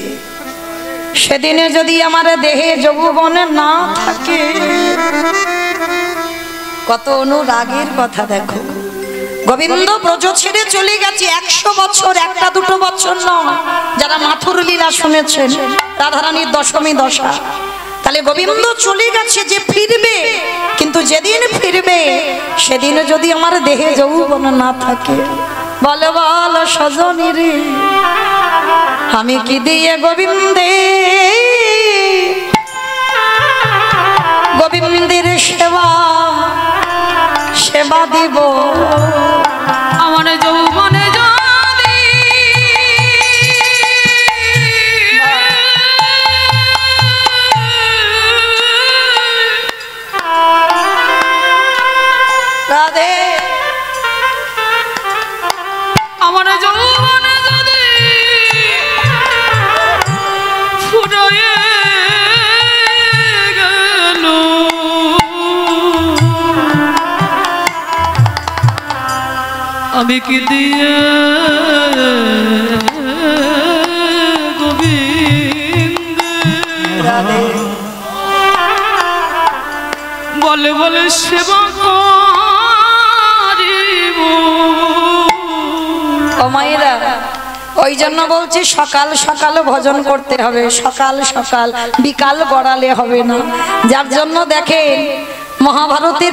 সেদিনে যদি আমার দেহে যৌবন না থাকে, কত অনুরাগের কথা দেখো। গোবিন্দ ব্রজ ছেড়ে চলে গেছে 100 বছর, একটা দুটো বছর নয়। যারা মাথুর লীলা শুনেছেন রাধারানীর দশমী দশা, তাহলে গোবিন্দ চলে গেছে যে ফিরবে, কিন্তু যেদিন ফিরবে সেদিন যদি আমার দেহে যৌবন না থাকে, বলে বল সজনী রে আমি কি দিয়ে গোবিন্দের সেবা সেবা দিব। আমার যৌবনে যদি রাধে আমার যৌবনে যদি ফুরায়ে গেল আমি কি দিয়ে গোবিন্দ বলে বলে সেবা করিব। ও মায়েরা, ওই জন্য বলছি সকাল সকাল ভজন করতে হবে, সকাল সকাল, বিকাল গড়ালে হবে না। যার জন্য দেখেন মহাভারতের